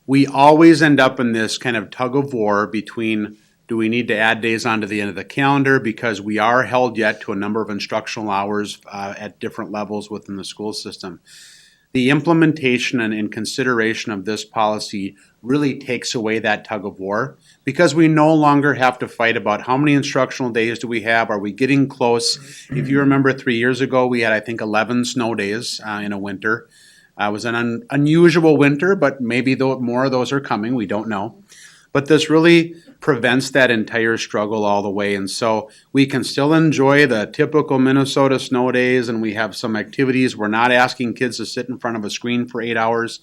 We always end up in this kind of tug of war between, do we need to add days onto the end of the calendar because we are held yet to a number of instructional hours at different levels within the school system. the implementation and consideration of this policy really takes away that tug of war, because we no longer have to fight about how many instructional days do we have, are we getting close? If you remember 3 years ago, we had, I think, 11 snow days in a winter. It was an unusual winter, but maybe more of those are coming, we don't know. But this really prevents that entire struggle all the way. And so we can still enjoy the typical Minnesota snow days, and we have some activities. We're not asking kids to sit in front of a screen for 8 hours.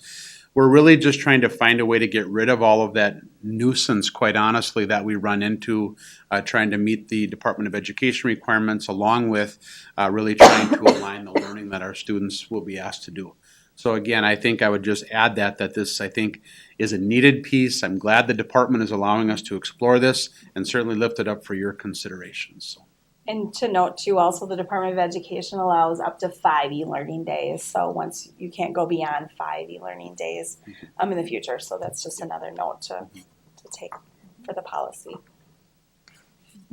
We're really just trying to find a way to get rid of all of that nuisance, quite honestly, that we run into trying to meet the Department of Education requirements, along with really trying to align the learning that our students will be asked to do. So again, I think I would just add that this, I think, is a needed piece. I'm glad the department is allowing us to explore this, and certainly lift it up for your considerations. So. And to note too, also the Department of Education allows up to 5 e-learning days. So once you can't go beyond 5 e-learning days in the future. So that's just another note to take for the policy.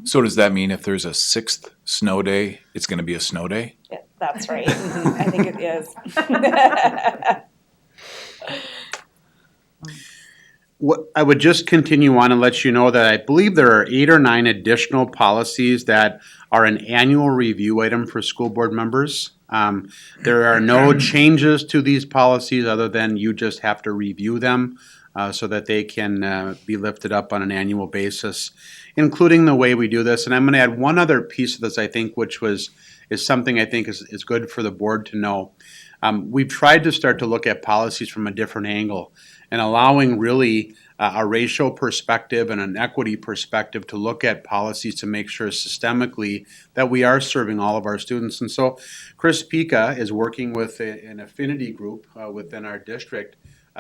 So does that mean if there's a 6th snow day, it's going to be a snow day? Yeah, that's right. I think it is. What I would just continue on and let you know that I believe there are 8 or 9 additional policies that are an annual review item for school board members. There are no changes to these policies other than you just have to review them so that they can be lifted up on an annual basis, including the way we do this. And I'm going to add one other piece of this, I think, which is something I think is good for the board to know. We've tried to start to look at policies from a different angle, and allowing really a racial perspective and an equity perspective to look at policies to make sure systemically that we are serving all of our students. And so Chris Pica is working with an affinity group within our district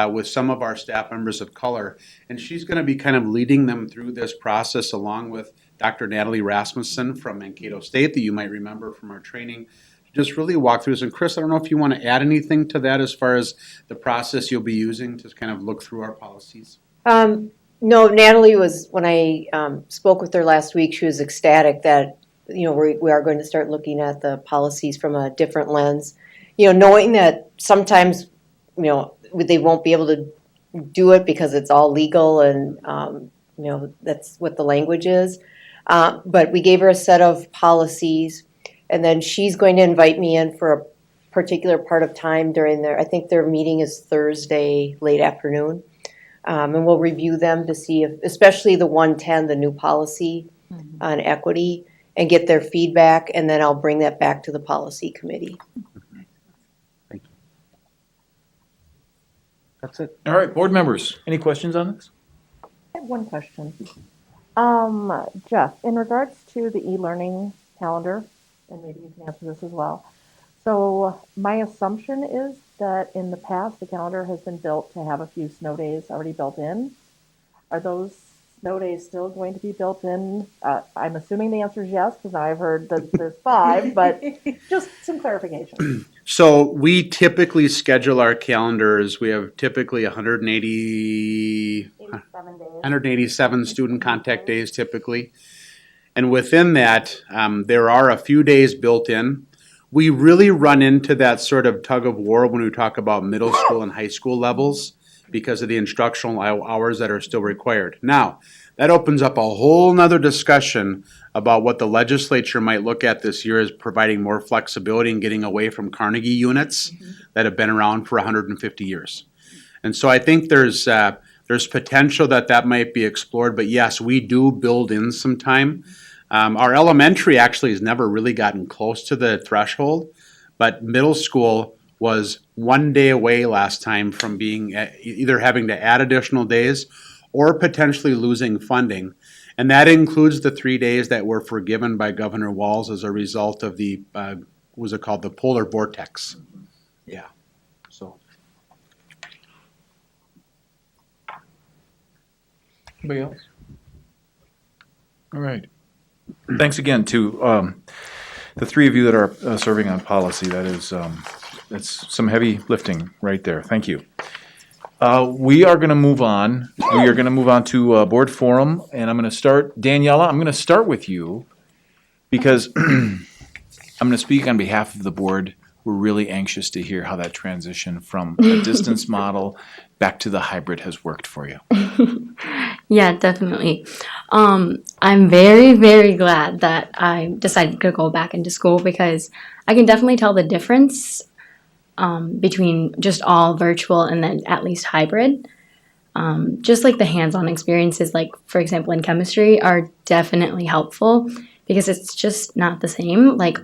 with some of our staff members of color, and she's going to be kind of leading them through this process along with Dr. Natalie Rasmussen from Mankato State, that you might remember from our training. Just really walk through this. And Chris, I don't know if you want to add anything to that as far as the process you'll be using to kind of look through our policies. No, Natalie was, when I spoke with her last week, she was ecstatic that, we are going to start looking at the policies from a different lens. Knowing that sometimes, they won't be able to do it because it's all legal and, that's what the language is. But we gave her a set of policies. And then she's going to invite me in for a particular part of time during I think their meeting is Thursday, late afternoon. And we'll review them to see if, especially the 110, the new policy on equity, and get their feedback. And then I'll bring that back to the policy committee. Thank you. That's it. All right, board members, any questions on this? I have one question. Jeff, in regards to the e-learning calendar, and maybe you can answer this as well. So my assumption is that in the past, the calendar has been built to have a few snow days already built in. Are those snow days still going to be built in? I'm assuming the answer is yes, because I've heard that there's 5, but just some clarification. So we typically schedule our calendars. We have typically 187 student contact days typically. And within that, there are a few days built in. We really run into that sort of tug of war when we talk about middle school and high school levels because of the instructional hours that are still required. Now, that opens up a whole nother discussion about what the legislature might look at this year as providing more flexibility and getting away from Carnegie units that have been around for 150 years. And so I think there's potential that might be explored, but yes, we do build in some time. Our elementary actually has never really gotten close to the threshold, but middle school was 1 day away last time from being either having to add additional days or potentially losing funding. And that includes the 3 days that were forgiven by Governor Walz as a result of the, what was it called, the polar vortex. Yeah, so. Anybody else? All right. Thanks again to the 3 of you that are serving on policy. That's some heavy lifting right there. Thank you. We are going to move on. We are going to move on to board forum, and I'm going to start. Daniela, I'm going to start with you because I'm going to speak on behalf of the board we're really anxious to hear how that transition from a distance model back to the hybrid has worked for you. Yeah, definitely. I'm very, very glad that I decided to go back into school because I can definitely tell the difference between just all virtual and then at least hybrid. Just like the hands-on experiences, like for example in chemistry, are definitely helpful because it's just not the same. Like,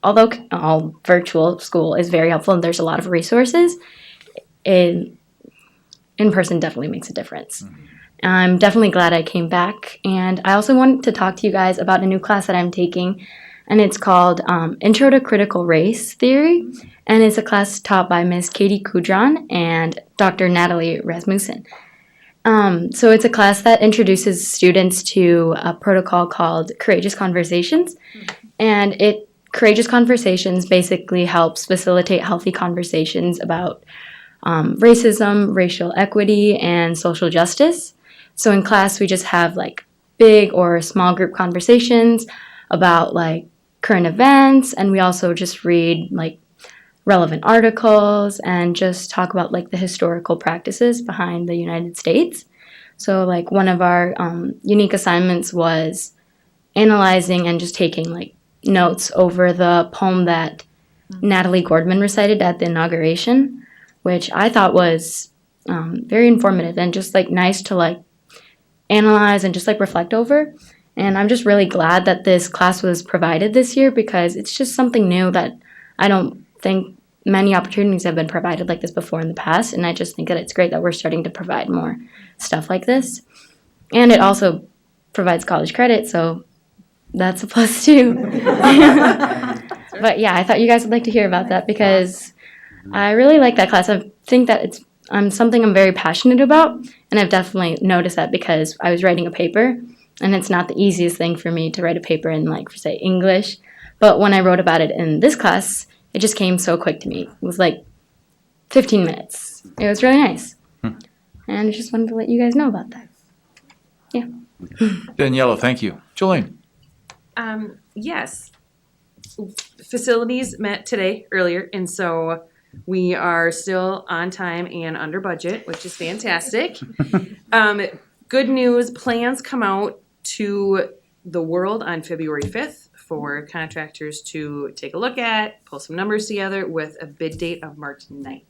although all virtual school is very helpful and there's a lot of resources, in person definitely makes a difference. I'm definitely glad I came back, and I also wanted to talk to you guys about a new class that I'm taking, and it's called Intro to Critical Race Theory, and it's a class taught by Ms. Katie Kudron and Dr. Natalie Rasmussen. So it's a class that introduces students to a protocol called Courageous Conversations, and Courageous Conversations basically helps facilitate healthy conversations about racism, racial equity, and social justice. So in class, we just have like big or small group conversations about like current events, and we also just read like relevant articles and just talk about like the historical practices behind the United States. So like one of our unique assignments was analyzing and just taking like notes over the poem that Natalie Gordman recited at the inauguration, which I thought was very informative and just like nice to like analyze and just like reflect over. And I'm just really glad that this class was provided this year because it's just something new that I don't think many opportunities have been provided like this before in the past. And I just think that it's great that we're starting to provide more stuff like this. And it also provides college credit, so that's a plus too. But yeah, I thought you guys would like to hear about that because I really like that class. I think that it's something I'm very passionate about, and I've definitely noticed that because I was writing a paper, and it's not the easiest thing for me to write a paper in, like, for say, English. But when I wrote about it in this class, it just came so quick to me. It was like 15 minutes. It was really nice. And I just wanted to let you guys know about that. Yeah. Daniela, thank you. Jolene. Yes. Facilities met today earlier, and so we are still on time and under budget, which is fantastic. Good news, plans come out to the world on February 5th for contractors to take a look at, pull some numbers together with a bid date of March 9th.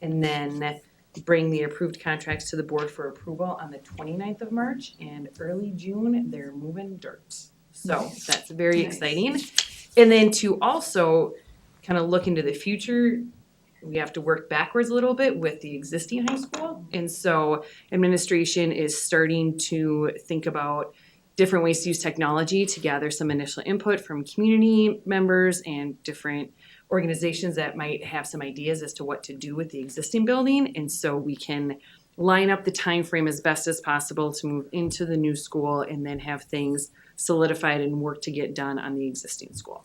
And then bring the approved contracts to the board for approval on the 29th of March, and early June, they're moving dirt. So that's very exciting. And then to also kind of look into the future, we have to work backwards a little bit with the existing high school. And so administration is starting to think about different ways to use technology to gather some initial input from community members and different organizations that might have some ideas as to what to do with the existing building. And so we can line up the time frame as best as possible to move into the new school and then have things solidified and work to get done on the existing school.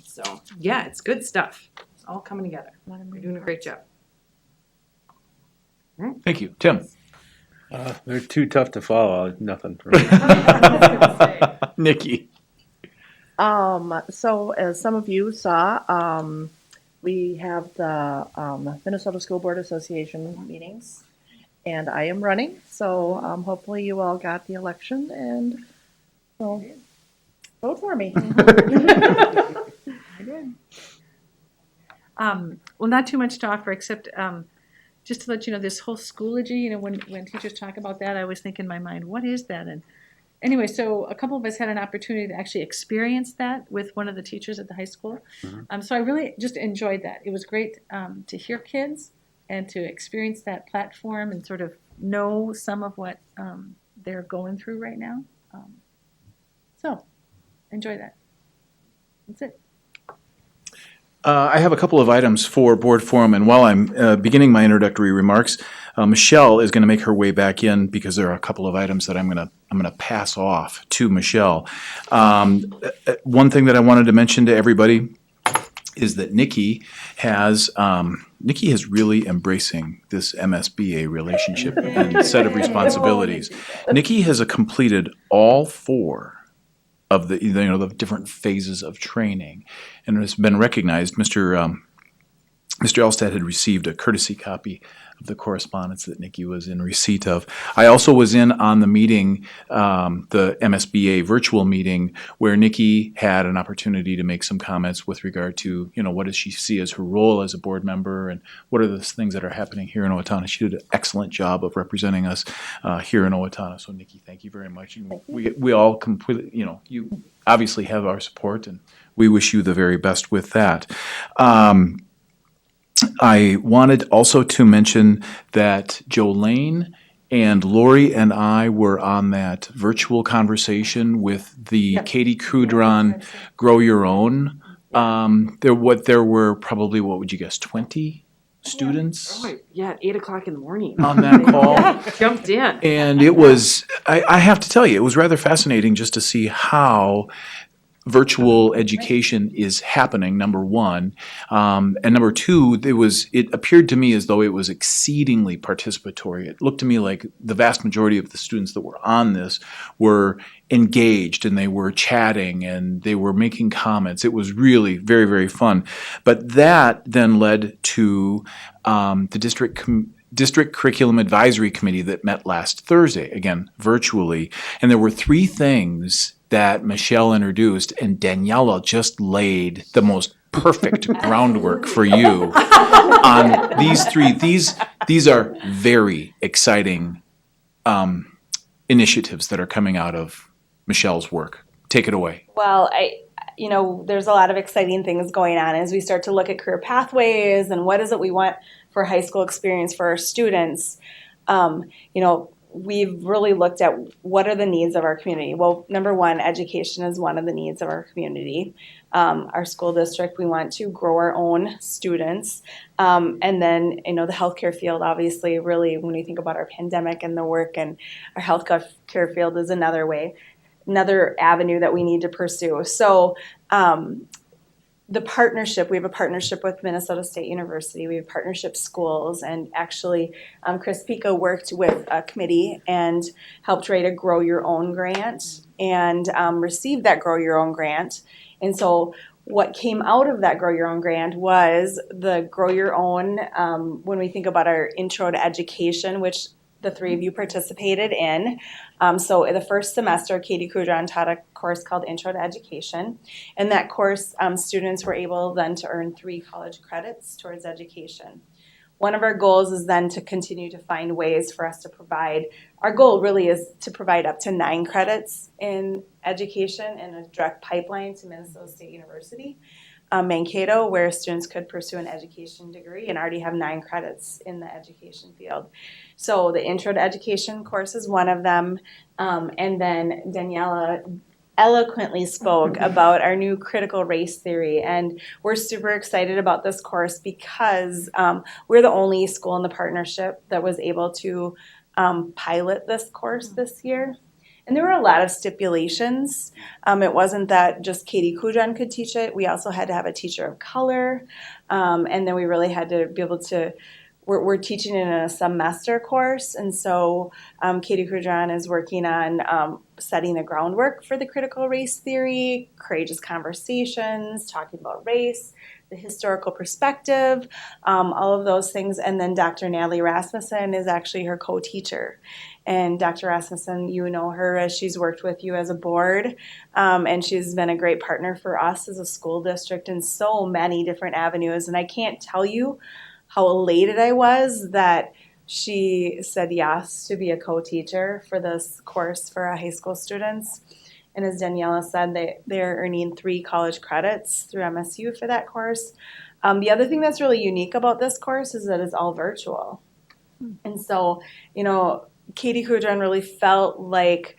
So yeah, it's good stuff. It's all coming together. You're doing a great job. Thank you. Tim. They're too tough to follow. Nothing. Nikki. So as some of you saw, we have the Minnesota School Board Association meetings, and I am running. So hopefully you all got the election and so vote for me. I did. Well, not too much to offer except just to let you know, this whole Schoology, you know, when teachers talk about that, I always think in my mind, what is that? And anyway, so a couple of us had an opportunity to actually experience that with one of the teachers at the high school. So I really just enjoyed that. It was great to hear kids and to experience that platform and sort of know some of what they're going through right now. So enjoy that. That's it. I have a couple of items for board forum, and while I'm beginning my introductory remarks, Michelle is going to make her way back in because there are a couple of items that I'm going to pass off to Michelle. One thing that I wanted to mention to everybody is that Nikki is really embracing this MSBA relationship and set of responsibilities. Nikki has completed all 4 of the different phases of training, and has been recognized. Mr. Mr. Elstad had received a courtesy copy of the correspondence that Nikki was in receipt of. I also was in on the meeting, the MSBA virtual meeting, where Nikki had an opportunity to make some comments with regard to, what does she see as her role as a board member and what are the things that are happening here in Owatonna. She did an excellent job of representing us here in Owatonna. So Nikki, thank you very much. And we all completely, you obviously have our support and we wish you the very best with that. I wanted also to mention that Jolene and Lori and I were on that virtual conversation with the Katie Kudron Grow Your Own. There were probably, what would you guess, 20 students? Oh, yeah, at 8:00 in the morning. On that call. Jumped in. And it was, I have to tell you, it was rather fascinating just to see how virtual education is happening, number one. And number two, it appeared to me as though it was exceedingly participatory. It looked to me like the vast majority of the students that were on this were engaged and they were chatting and they were making comments. It was really very, very fun. But that then led to the District Curriculum Advisory Committee that met last Thursday, again, virtually. And there were three things that Michelle introduced, and Daniela just laid the most perfect groundwork for you on these three. These are very exciting initiatives that are coming out of Michelle's work. Take it away. Well, there's a lot of exciting things going on as we start to look at career pathways and what is it we want for high school experience for our students. We've really looked at what are the needs of our community. Well, number one, education is one of the needs of our community. Our school district, we want to grow our own students. And then, the healthcare field, obviously, really, when we think about our pandemic and the work and our healthcare field is another avenue that we need to pursue. So, we have a partnership with Minnesota State University. We have partnership schools, and actually Chris Pico worked with a committee and helped write a Grow Your Own grant and received that Grow Your Own grant. And so what came out of that Grow Your Own grant was the Grow Your Own, when we think about our Intro to Education, which the three of you participated in. So in the first semester, Katie Kudron taught a course called Intro to Education. And that course, students were able then to earn 3 college credits towards education. One of our goals is then to continue to find ways for us to provide, our goal really is to provide up to 9 credits in education and a direct pipeline to Minnesota State University, Mankato, where students could pursue an education degree and already have 9 credits in the education field. So the Intro to Education course is one of them. And then Daniela eloquently spoke about our new critical race theory. And we're super excited about this course because we're the only school in the partnership that was able to pilot this course this year. And there were a lot of stipulations. It wasn't that just Katie Kudron could teach it. We also had to have a teacher of color. And then we really had to be able to, we're teaching in a semester course. And so Katie Kudron is working on setting the groundwork for the critical race theory, courageous conversations, talking about race, the historical perspective, all of those things. And then Dr. Natalie Rasmussen is actually her co-teacher. And Dr. Rasmussen, you know her as she's worked with you as a board, and she's been a great partner for us as a school district in so many different avenues. And I can't tell you how elated I was that she said yes to be a co-teacher for this course for our high school students. And as Daniela said, they're earning 3 college credits through MSU for that course. The other thing that's really unique about this course is that it's all virtual. And so, Katie Kudron really felt like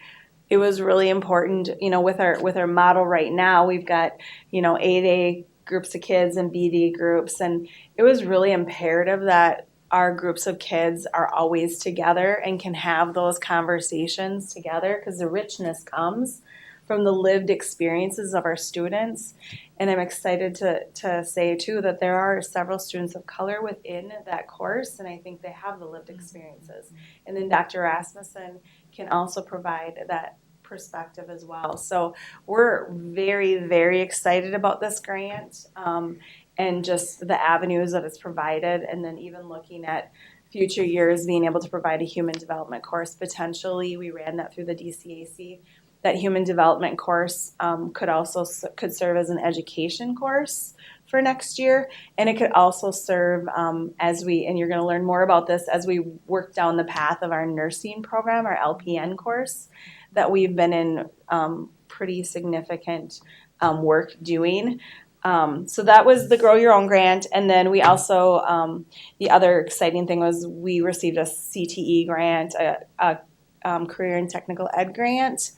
it was really important, with our model right now, we've got, 8A groups of kids and BD groups, and it was really imperative that our groups of kids are always together and can have those conversations together because the richness comes from the lived experiences of our students. And I'm excited to say, too, that there are several students of color within that course, and I think they have the lived experiences. And then Dr. Rasmussen can also provide that perspective as well. So we're very, very excited about this grant and just the avenues that it's provided, and then even looking at future years being able to provide a human development course potentially. We ran that through the DCAC. That human development course could serve as an education course for next year, and it could also serve and you're going to learn more about this as we work down the path of our nursing program, our LPN course, that we've been in pretty significant work doing. So that was the Grow Your Own grant, and then we also, the other exciting thing was we received a CTE grant, a Career and Technical Ed grant,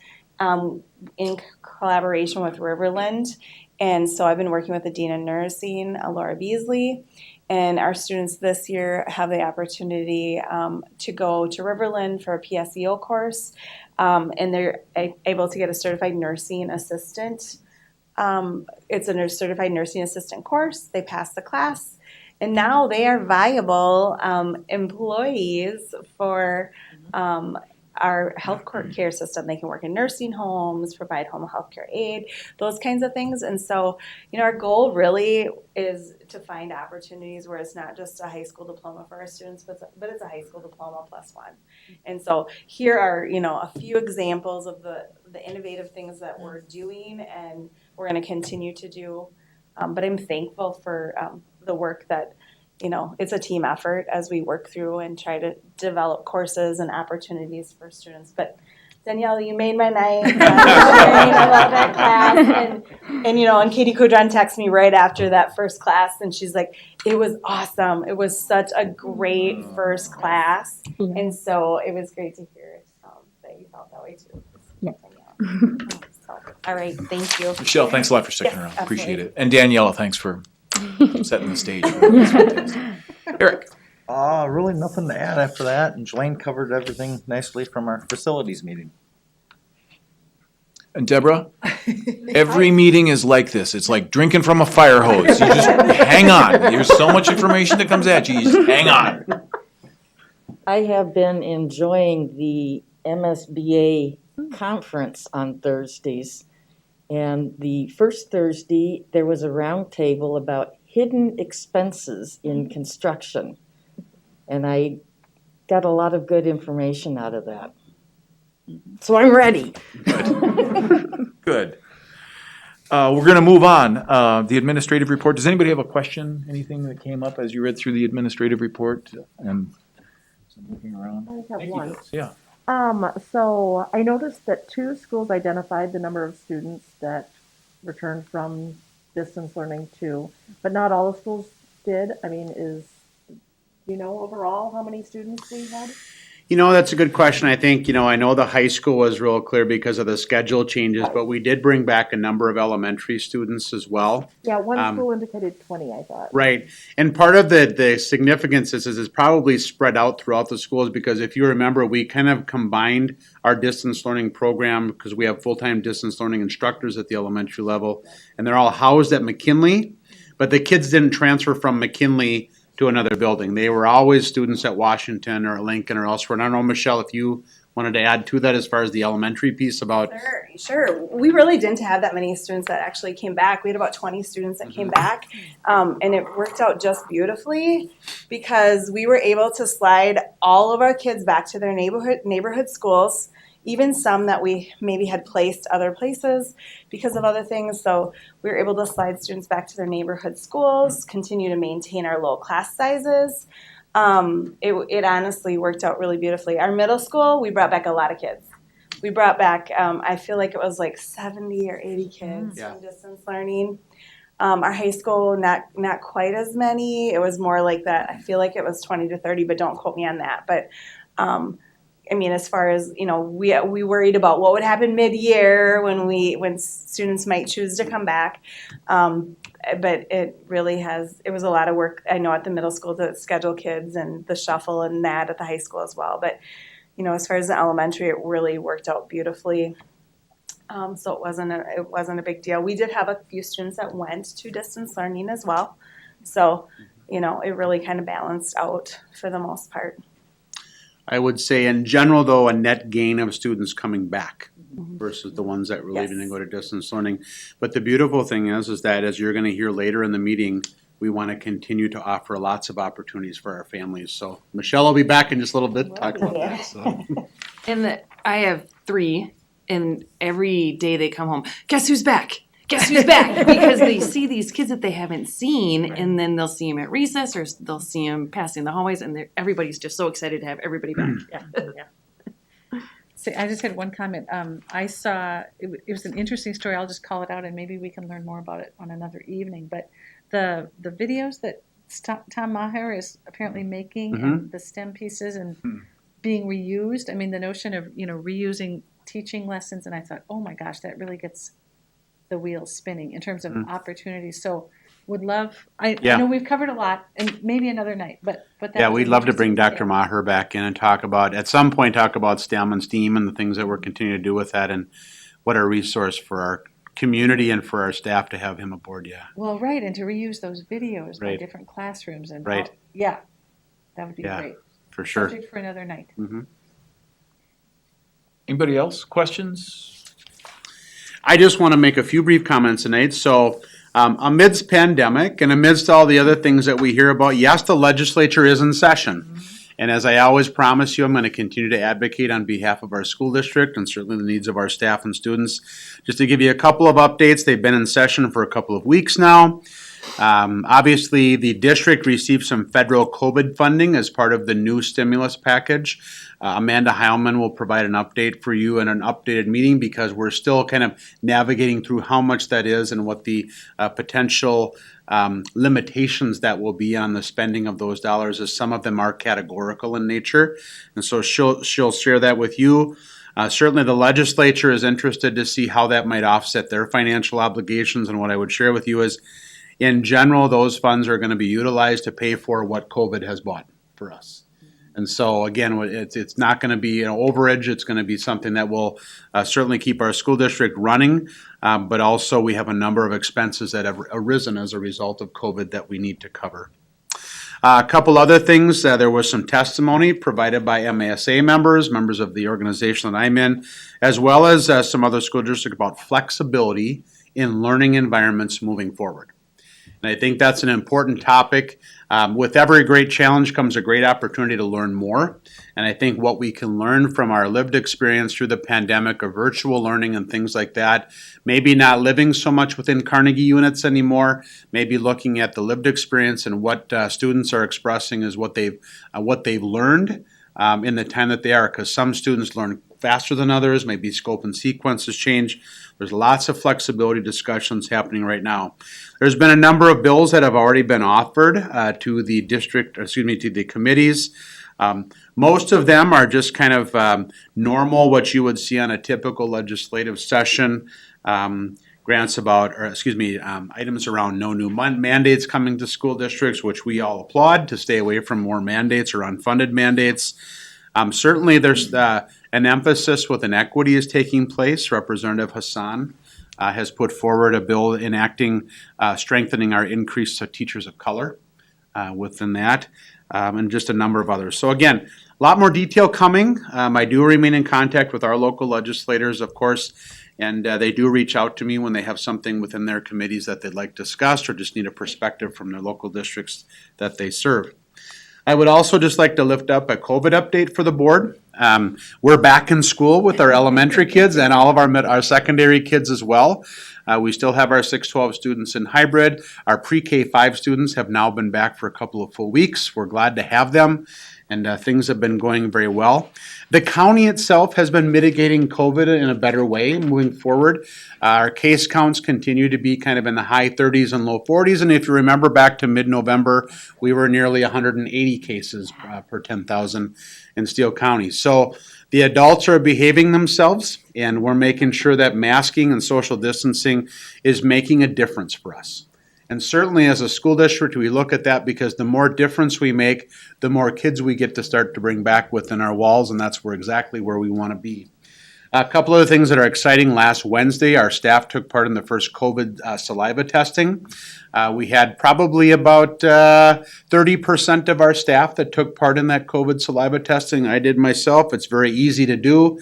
in collaboration with Riverland. And so I've been working with the Dean of Nursing, Laura Beasley, and our students this year have the opportunity to go to Riverland for a PSEO course, and they're able to get a certified nursing assistant. It's a certified nursing assistant course. They pass the class, and now they are viable employees for our health care system. They can work in nursing homes, provide home health care aid, those kinds of things. And so, our goal really is to find opportunities where it's not just a high school diploma for our students, but it's a high school diploma +1. And so here are, a few examples of the innovative things that we're doing and we're going to continue to do. But I'm thankful for the work that it's a team effort as we work through and try to develop courses and opportunities for students. But Danielle, you made my night. I love that class. And Katie Kudron texted me right after that first class, and she's like, it was awesome. It was such a great first class. And so it was great to hear that you felt that way too. Yeah. So, all right, thank you. Michelle, thanks a lot for sticking Yes, around. Appreciate absolutely. it. And Daniela, thanks for setting the stage. That's fantastic. Eric. Really nothing to add after that, and Jelaine covered everything nicely from our facilities meeting. And Deborah, every meeting is like this. It's like drinking from a fire hose. You just hang on. There's so much information that comes at you. You just hang on. I have been enjoying the MSBA conference on Thursdays. And the first Thursday, there was a roundtable about hidden expenses in construction. And I got a lot of good information out of that. So I'm ready. Good. We're going to move on. The administrative report. Does anybody have a question? Anything that came up as you read through the administrative report? And I'm looking around. I have one. Yeah. So I noticed that 2 schools identified the number of students that returned from distance learning too, but not all the schools did. I mean, do you know overall how many students we had? That's a good question. I think, I know the high school was real clear because of the schedule changes, but we did bring back a number of elementary students as well. Yeah, one school indicated 20, I thought. Right. And part of the significance is it's probably spread out throughout the schools, because if you remember, we kind of combined our distance learning program because we have full-time distance learning instructors at the elementary level, and they're all housed at McKinley, but the kids didn't transfer from McKinley to another building. They were always students at Washington or Lincoln or elsewhere. And I don't know, Michelle, if you wanted to add to that as far as the elementary piece about. Sure. We really didn't have that many students that actually came back. We had about 20 students that came back, and it worked out just beautifully because we were able to slide all of our kids back to their neighborhood schools, even some that we maybe had placed other places because of other things. So we were able to slide students back to their neighborhood schools, continue to maintain our low class sizes. It honestly worked out really beautifully. Our middle school, we brought back a lot of kids. We brought back, I feel like it was like 70 or 80 kids from distance learning. Our high school, not quite as many. It was more like that. I feel like it was 20 to 30, but don't quote me on that. But as far as, we worried about what would happen mid-year when students might choose to come back. But it was a lot of work, I know, at the middle school to schedule kids and the shuffle and that at the high school as well. But, as far as the elementary, it really worked out beautifully. So it wasn't a big deal. We did have a few students that went to distance learning as well. So, it really kind of balanced out for the most part. I would say in general, though, a net gain of students coming back. versus the ones that were leaving to go to distance learning. But the beautiful thing is that as you're gonna hear later in the meeting, we want to continue to offer lots of opportunities for our families. So Michelle will be back in just a little bit to talk about that. So. And I have 3, and every day they come home, guess who's back? Guess who's back? Because they see these kids that they haven't seen, and then they'll see them at recess or they'll see them passing the hallways, and everybody's just so excited to have everybody back. So I just had one comment. I saw, it was an interesting story. I'll just call it out and maybe we can learn more about it on another evening. But the videos that Tom Maher is apparently making and the STEM pieces and being reused. I mean, the notion of, reusing teaching lessons. And I thought, oh my gosh, that really gets the wheels spinning in terms of opportunities. So would love, I know we've covered a lot and maybe another night, but that Yeah, was we'd an love to bring interesting Dr. Maher back in and at some point, talk about STEM and STEAM and the things that we're continuing to do with that and what a resource for our community and for our staff to have him aboard, Well, right, and to reuse those videos by Right. different classrooms and Right. that would be Yeah, great. for sure. Subject for another night. Anybody else? Questions? I just want to make a few brief comments tonight. So amidst pandemic and amidst all the other things that we hear about, yes, the legislature is in session. And as I always promise you, I'm going to continue to advocate on behalf of our school district and certainly the needs of our staff and students. Just to give you a couple of updates, they've been in session for a couple of weeks now. Obviously, the district received some federal COVID funding as part of the new stimulus package. Amanda Heilman will provide an update for you in an updated meeting because we're still kind of navigating through how much that is and what the potential limitations that will be on the spending of those dollars, as some of them are categorical in nature. And so she'll share that with you. Certainly the legislature is interested to see how that might offset their financial obligations, and what I would share with you is, in general, those funds are going to be utilized to pay for what COVID has bought for us. And so again, it's not going to be an overage. It's going to be something that will certainly keep our school district running, but also we have a number of expenses that have arisen as a result of COVID that we need to cover. A couple other things, there was some testimony provided by MASA members of the organization that I'm in, as well as some other school districts about flexibility in learning environments moving forward. And I think that's an important topic. With every great challenge comes a great opportunity to learn more. And I think what we can learn from our lived experience through the pandemic of virtual learning and things like that, maybe not living so much within Carnegie units anymore, maybe looking at the lived experience and what students are expressing is what they've learned in the time that they are, because some students learn faster than others, maybe scope and sequences change. There's lots of flexibility discussions happening right now. There's been a number of bills that have already been offered to the committees. Most of them are just kind of normal, what you would see on a typical legislative session. Items around no new mandates coming to school districts, which we all applaud, to stay away from more mandates or unfunded mandates. Certainly there's an emphasis with inequity is taking place. Representative Hassan has put forward a bill enacting, strengthening our increase to teachers of color within that, and just a number of others. So again, a lot more detail coming. I do remain in contact with our local legislators, of course, and they do reach out to me when they have something within their committees that they'd like discussed or just need a perspective from their local districts that they serve. I would also just like to lift up a COVID update for the board. We're back in school with our elementary kids and all of our secondary kids as well. We still have our 6-12 students in hybrid. Our pre-K 5 students have now been back for a couple of full weeks. We're glad to have them, and things have been going very well. The county itself has been mitigating COVID in a better way moving forward. Our case counts continue to be kind of in the high 30s and low 40s, and if you remember back to mid-November, we were nearly 180 cases per 10,000 in Steele County. So the adults are behaving themselves, and we're making sure that masking and social distancing is making a difference for us. And certainly as a school district, we look at that because the more difference we make, the more kids we get to start to bring back within our walls, and that's exactly where we want to be. A couple other things that are exciting. Last Wednesday, our staff took part in the first COVID saliva testing. We had probably about 30% of our staff that took part in that COVID saliva testing. I did myself. It's very easy to do.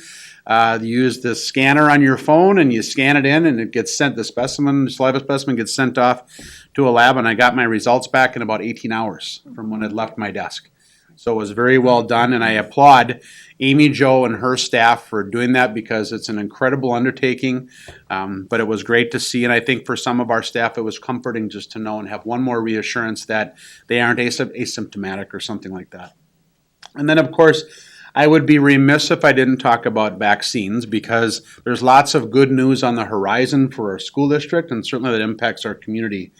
You use the scanner on your phone and you scan it in and it gets sent, the saliva specimen gets sent off to a lab, and I got my results back in about 18 hours from when it left my desk. So it was very well done, and I applaud Amy Jo and her staff for doing that because it's an incredible undertaking. But it was great to see, and I think for some of our staff, it was comforting just to know and have one more reassurance that they aren't asymptomatic or something like that. And then, of course, I would be remiss if I didn't talk about vaccines because there's lots of good news on the horizon for our school district, and certainly that impacts our community.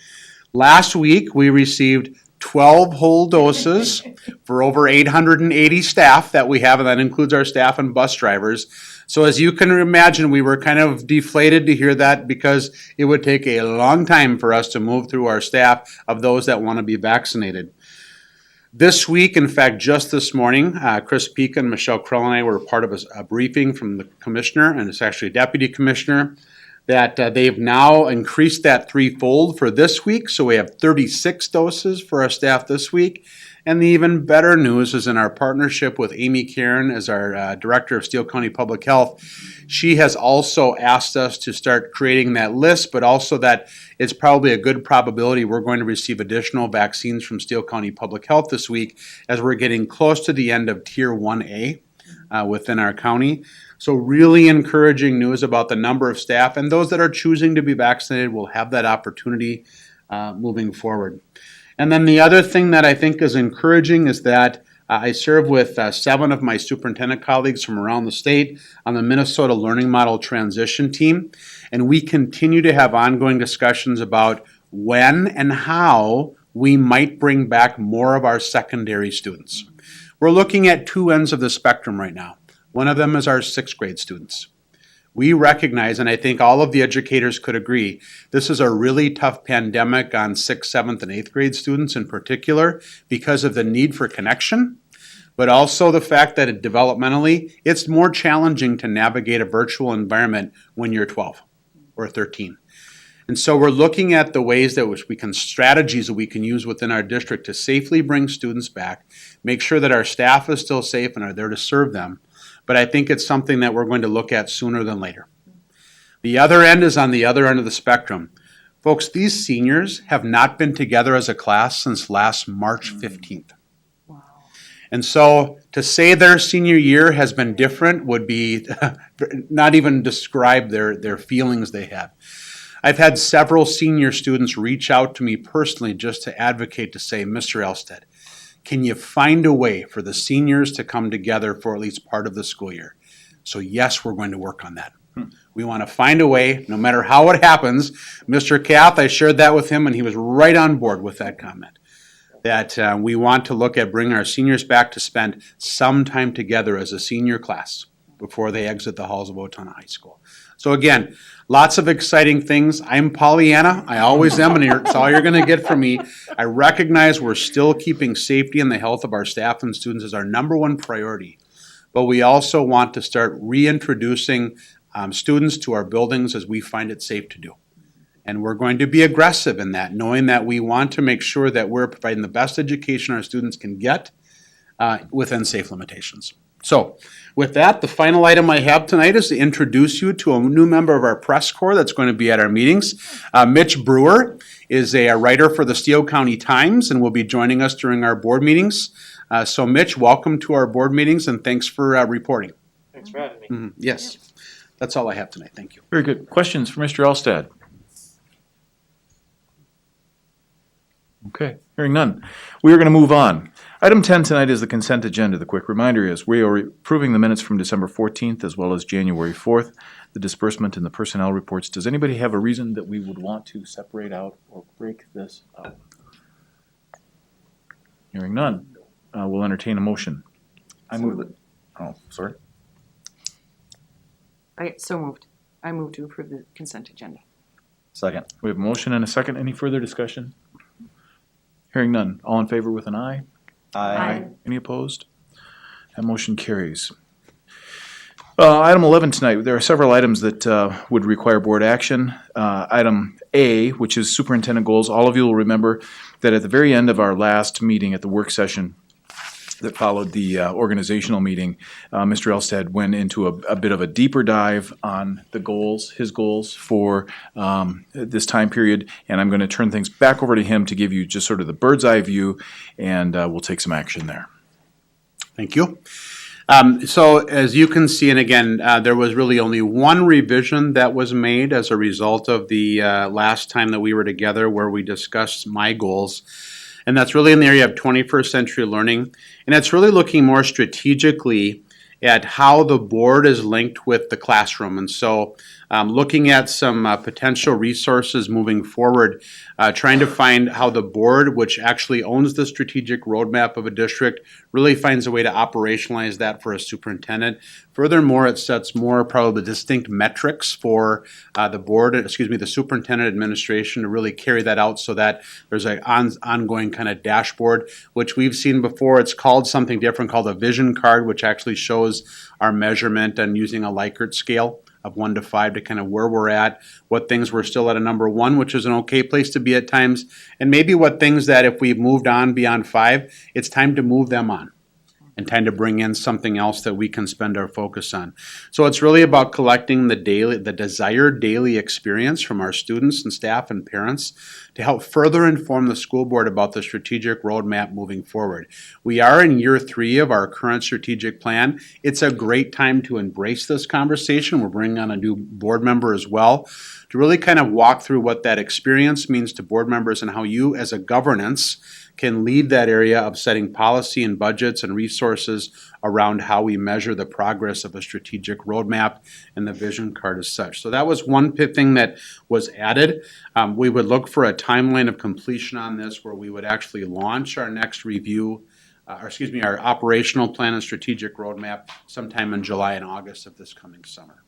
Last week, we received 12 whole doses for over 880 staff that we have, and that includes our staff and bus drivers. So as you can imagine, we were kind of deflated to hear that because it would take a long time for us to move through our staff of those that want to be vaccinated. This week, in fact, just this morning, Chris Pika and Michelle Krell and I were part of a briefing from the commissioner, and it's actually a deputy commissioner, that they've now increased that threefold for this week. So we have 36 doses for our staff this week. And the even better news is in our partnership with Amy Karen as our Director of Steele County Public Health. She has also asked us to start creating that list, but also that it's probably a good probability we're going to receive additional vaccines from Steele County Public Health this week as we're getting close to the end of Tier 1A within our county. So really encouraging news about the number of staff, and those that are choosing to be vaccinated will have that opportunity moving forward. And then the other thing that I think is encouraging is that I serve with 7 of my superintendent colleagues from around the state on the Minnesota Learning Model Transition Team, and we continue to have ongoing discussions about when and how we might bring back more of our secondary students. We're looking at two ends of the spectrum right now. One of them is our 6th grade students. We recognize, and I think all of the educators could agree, this is a really tough pandemic on 6th, 7th, and 8th grade students in particular because of the need for connection, but also the fact that developmentally, it's more challenging to navigate a virtual environment when you're 12 or 13. And so we're looking at the ways that strategies that we can use within our district to safely bring students back, make sure that our staff is still safe and are there to serve them. But I think it's something that we're going to look at sooner than later. The other end is on the other end of the spectrum. Folks, these seniors have not been together as a class since last March 15th. Wow. And so to say their senior year has been different would be not even describe their feelings they have. I've had several senior students reach out to me personally just to advocate to say, Mr. Elstead, can you find a way for the seniors to come together for at least part of the school year? So yes, we're going to work on that. We want to find a way, no matter how it happens. Mr. Kath, I shared that with him, and he was right on board with that comment, that we want to look at bringing our seniors back to spend some time together as a senior class before they exit the halls of Owatonna High School. So again, lots of exciting things. I'm Pollyanna. I always am, and it's all you're going to get from me. I recognize we're still keeping safety and the health of our staff and students as our number one priority. But we also want to start reintroducing students to our buildings as we find it safe to do. And we're going to be aggressive in that, knowing that we want to make sure that we're providing the best education our students can get within safe limitations. So with that, the final item I have tonight is to introduce you to a new member of our press corps that's going to be at our meetings. Mitch Brewer is a writer for the Steele County Times and will be joining us during our board meetings. So Mitch, welcome to our board meetings and thanks for reporting. Thanks for having me. Mm-hmm. Yes, that's all I have tonight. Thank you. Very good. Questions for Mr. Elstead? Okay, hearing none. We are going to move on. Item 10 tonight is the consent agenda. The quick reminder is we are approving the minutes from December 14th as well as January 4th, the disbursement and the personnel reports. Does anybody have a reason that we would want to separate out or break this up? Hearing none, we'll entertain a motion. I move it. Oh, sorry. So moved. I move to approve the consent agenda. Second. We have a motion and a second. Any further discussion? Hearing none. All in favor with an aye? Aye. Any opposed? That motion carries. Item 11 tonight, there are several items that would require board action. Item A, which is superintendent goals. All of you will remember that at the very end of our last meeting at the work session, that followed the organizational meeting, Mr. Elstad went into a bit of a deeper dive on the goals, his goals for this time period, and I'm going to turn things back over to him to give you just sort of the bird's eye view, and we'll take some action there. Thank you. So as you can see, and again, there was really only one revision that was made as a result of the last time that we were together where we discussed my goals. And that's really in the area of 21st century learning. And it's really looking more strategically at how the board is linked with the classroom. And so looking at some potential resources moving forward, trying to find how the board, which actually owns the strategic roadmap of a district, really finds a way to operationalize that for a superintendent. Furthermore, it sets more probably distinct metrics for the board, the superintendent administration to really carry that out so that there's an ongoing kind of dashboard, which we've seen before. It's called something different called a vision card, which actually shows our measurement and using a Likert scale of 1 to 5 to kind of where we're at, what things we're still at a number 1, which is an okay place to be at times, and maybe what things that if we've moved on beyond 5, it's time to move them on and time to bring in something else that we can spend our focus on. So it's really about collecting the desired daily experience from our students and staff and parents to help further inform the school board about the strategic roadmap moving forward. We are in year 3 of our current strategic plan. It's a great time to embrace this conversation. We're bringing on a new board member as well to really kind of walk through what that experience means to board members and how you as a governance can lead that area of setting policy and budgets and resources around how we measure the progress of a strategic roadmap and the vision card as such. So that was one thing that was added. We would look for a timeline of completion on this where we would actually launch our next review, our operational plan and strategic roadmap sometime in July and August of this coming summer.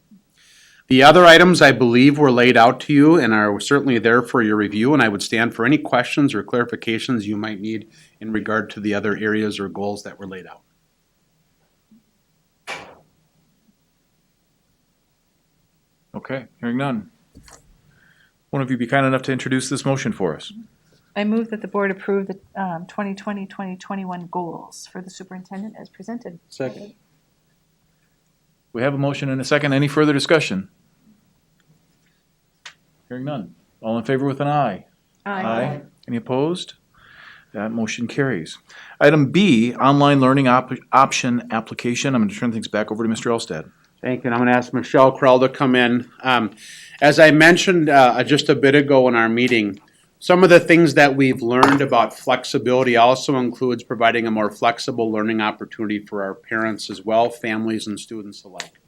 The other items, I believe, were laid out to you and are certainly there for your review, and I would stand for any questions or clarifications you might need in regard to the other areas or goals that were laid out. Okay, hearing none. One of you be kind enough to introduce this motion for us. I move that the board approve the 2020-2021 goals for the superintendent as presented. Second. We have a motion and a second. Any further discussion? Hearing none. All in favor with an aye? Aye. Any opposed? That motion carries. Item B, online learning option application. I'm going to turn things back over to Mr. Elstad. Thank you. And I'm going to ask Michelle Krell to come in. As I mentioned just a bit ago in our meeting, some of the things that we've learned about flexibility also includes providing a more flexible learning opportunity for our parents as well, families and students alike.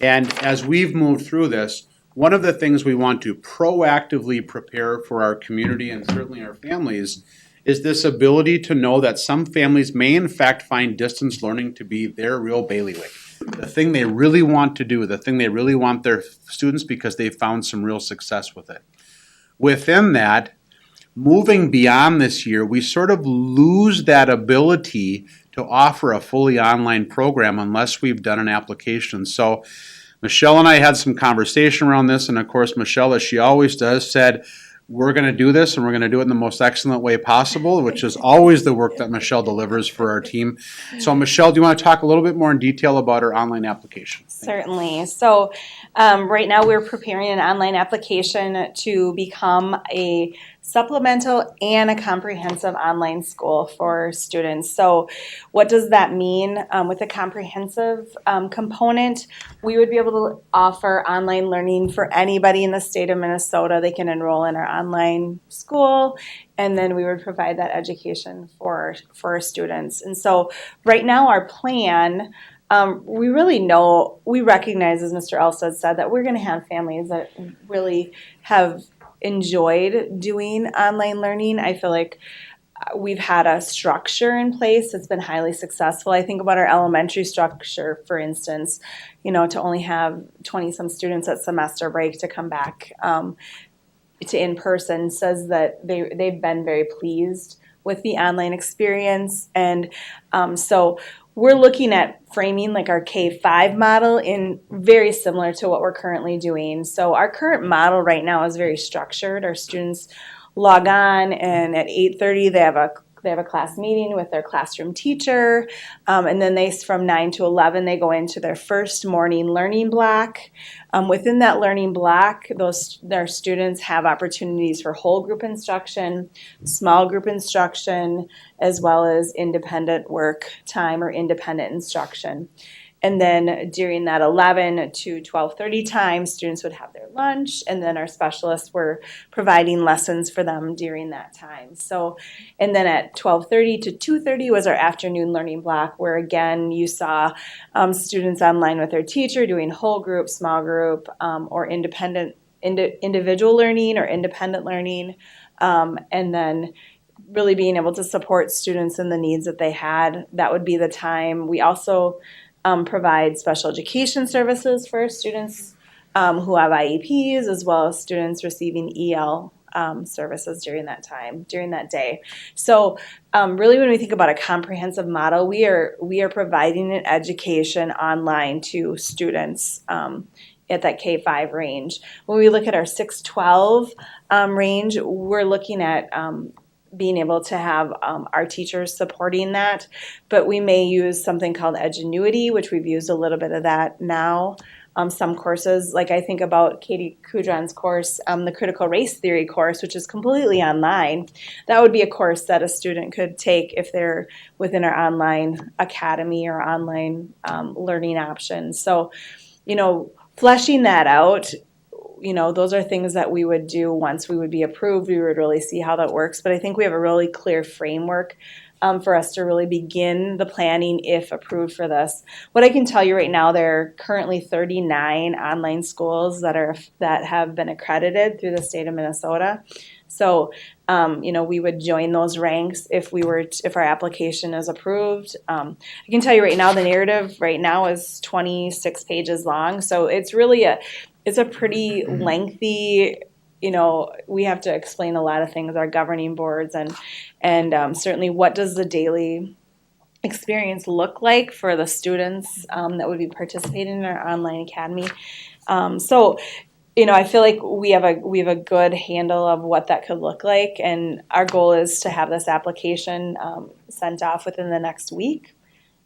And as we've moved through this, one of the things we want to proactively prepare for our community and certainly our families is this ability to know that some families may in fact find distance learning to be their real bailiwick. The thing they really want to do, the thing they really want their students because they've found some real success with it. Within that, moving beyond this year, we sort of lose that ability to offer a fully online program unless we've done an application. So Michelle and I had some conversation around this, and of course Michelle, as she always does, said, we're going to do this and we're going to do it in the most excellent way possible, which is always the work that Michelle delivers for our team. So Michelle, do you want to talk a little bit more in detail about our online application? Certainly. So right now we're preparing an online application to become a supplemental and a comprehensive online school for students. So what does that mean? With a comprehensive component, we would be able to offer online learning for anybody in the state of Minnesota. They can enroll in our online school, and then we would provide that education for our students. And so right now our plan, we recognize, as Mr. Elstad said, that we're going to have families that really have enjoyed doing online learning. I feel like we've had a structure in place that's been highly successful. I think about our elementary structure, for instance, to only have 20-some students at semester break to come back to in-person says that they've been very pleased with the online experience. And so we're looking at framing like our K-5 model in very similar to what we're currently doing. So our current model right now is very structured. Our students log on, and at 8:30 they they have a class meeting with their classroom teacher, and then from 9 to 11 they go into their first morning learning block. Within that learning block, their students have opportunities for whole group instruction, small group instruction, as well as independent work time or independent instruction. And then during that 11 to 12:30 time, students would have their lunch, and then our specialists were providing lessons for them during that time. So, and then at 12:30 to 2:30 was our afternoon learning block, where again you saw students online with their teacher doing whole group, small group, or individual learning or independent learning, and then really being able to support students and the needs that they had. That would be the time. We also provide special education services for students who have IEPs, as well as students receiving EL services during that time, during that day. So really when we think about a comprehensive model, we are providing an education online to students at that K-5 range. When we look at our 6-12 range, we're looking at being able to have our teachers supporting that, but we may use something called Edgenuity, which we've used a little bit of that now. Some courses, like I think about Katie Kudron's course, the Critical Race Theory course, which is completely online. That would be a course that a student could take if they're within our online academy or online learning options. So, fleshing that out, those are things that we would do once we would be approved. We would really see how that works. But I think we have a really clear framework for us to really begin the planning if approved for this. What I can tell you right now, there are currently 39 online schools that have been accredited through the state of Minnesota. So, we would join those ranks if our application is approved. I can tell you right now, the narrative right now is 26 pages long. So it's really it's a pretty lengthy, we have to explain a lot of things, our governing boards, and certainly what does the daily experience look like for the students that would be participating in our online academy. So, I feel like we have a good handle of what that could look like, and our goal is to have this application sent off within the next week.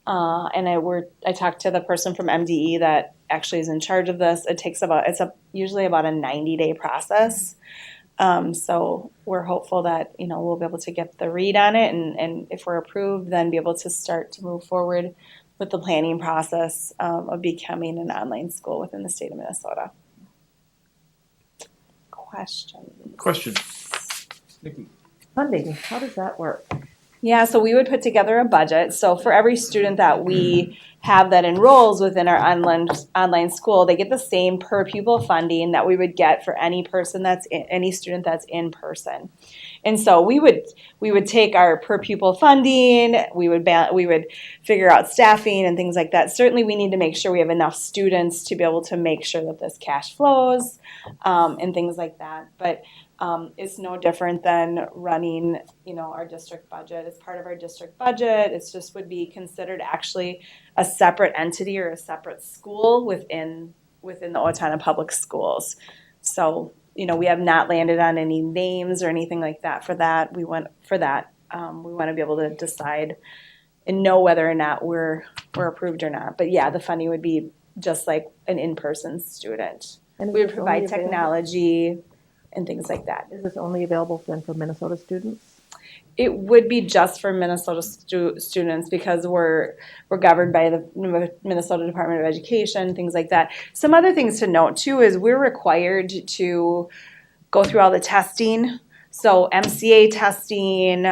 And I talked to the person from MDE that actually is in charge of this. It's usually about a 90-day process. So we're hopeful that, we'll be able to get the read on it, and if we're approved, then be able to start to move forward with the planning process of becoming an online school within the state of Minnesota. Question. Nikki. Funding, how does that work? Yeah, so we would put together a budget. So for every student that we have that enrolls within our online school, they get the same per pupil funding that we would get for any student that's in person. And so we would take our per pupil funding, we would figure out staffing and things like that. Certainly we need to make sure we have enough students to be able to make sure that this cash flows and things like that. But it's no different than running, our district budget. It's part of our district budget. It just would be considered actually a separate entity or a separate school within the Owatonna Public Schools. So, we have not landed on any names or anything like that for that. We want to be able to decide and know whether or not we're approved or not. But yeah, the funding would be just like an in-person student. And we would provide technology and things like that. Is this only available then for Minnesota students? It would be just for Minnesota students because we're governed by the Minnesota Department of Education, things like that. Some other things to note too is we're required to go through all the testing. So MCA testing,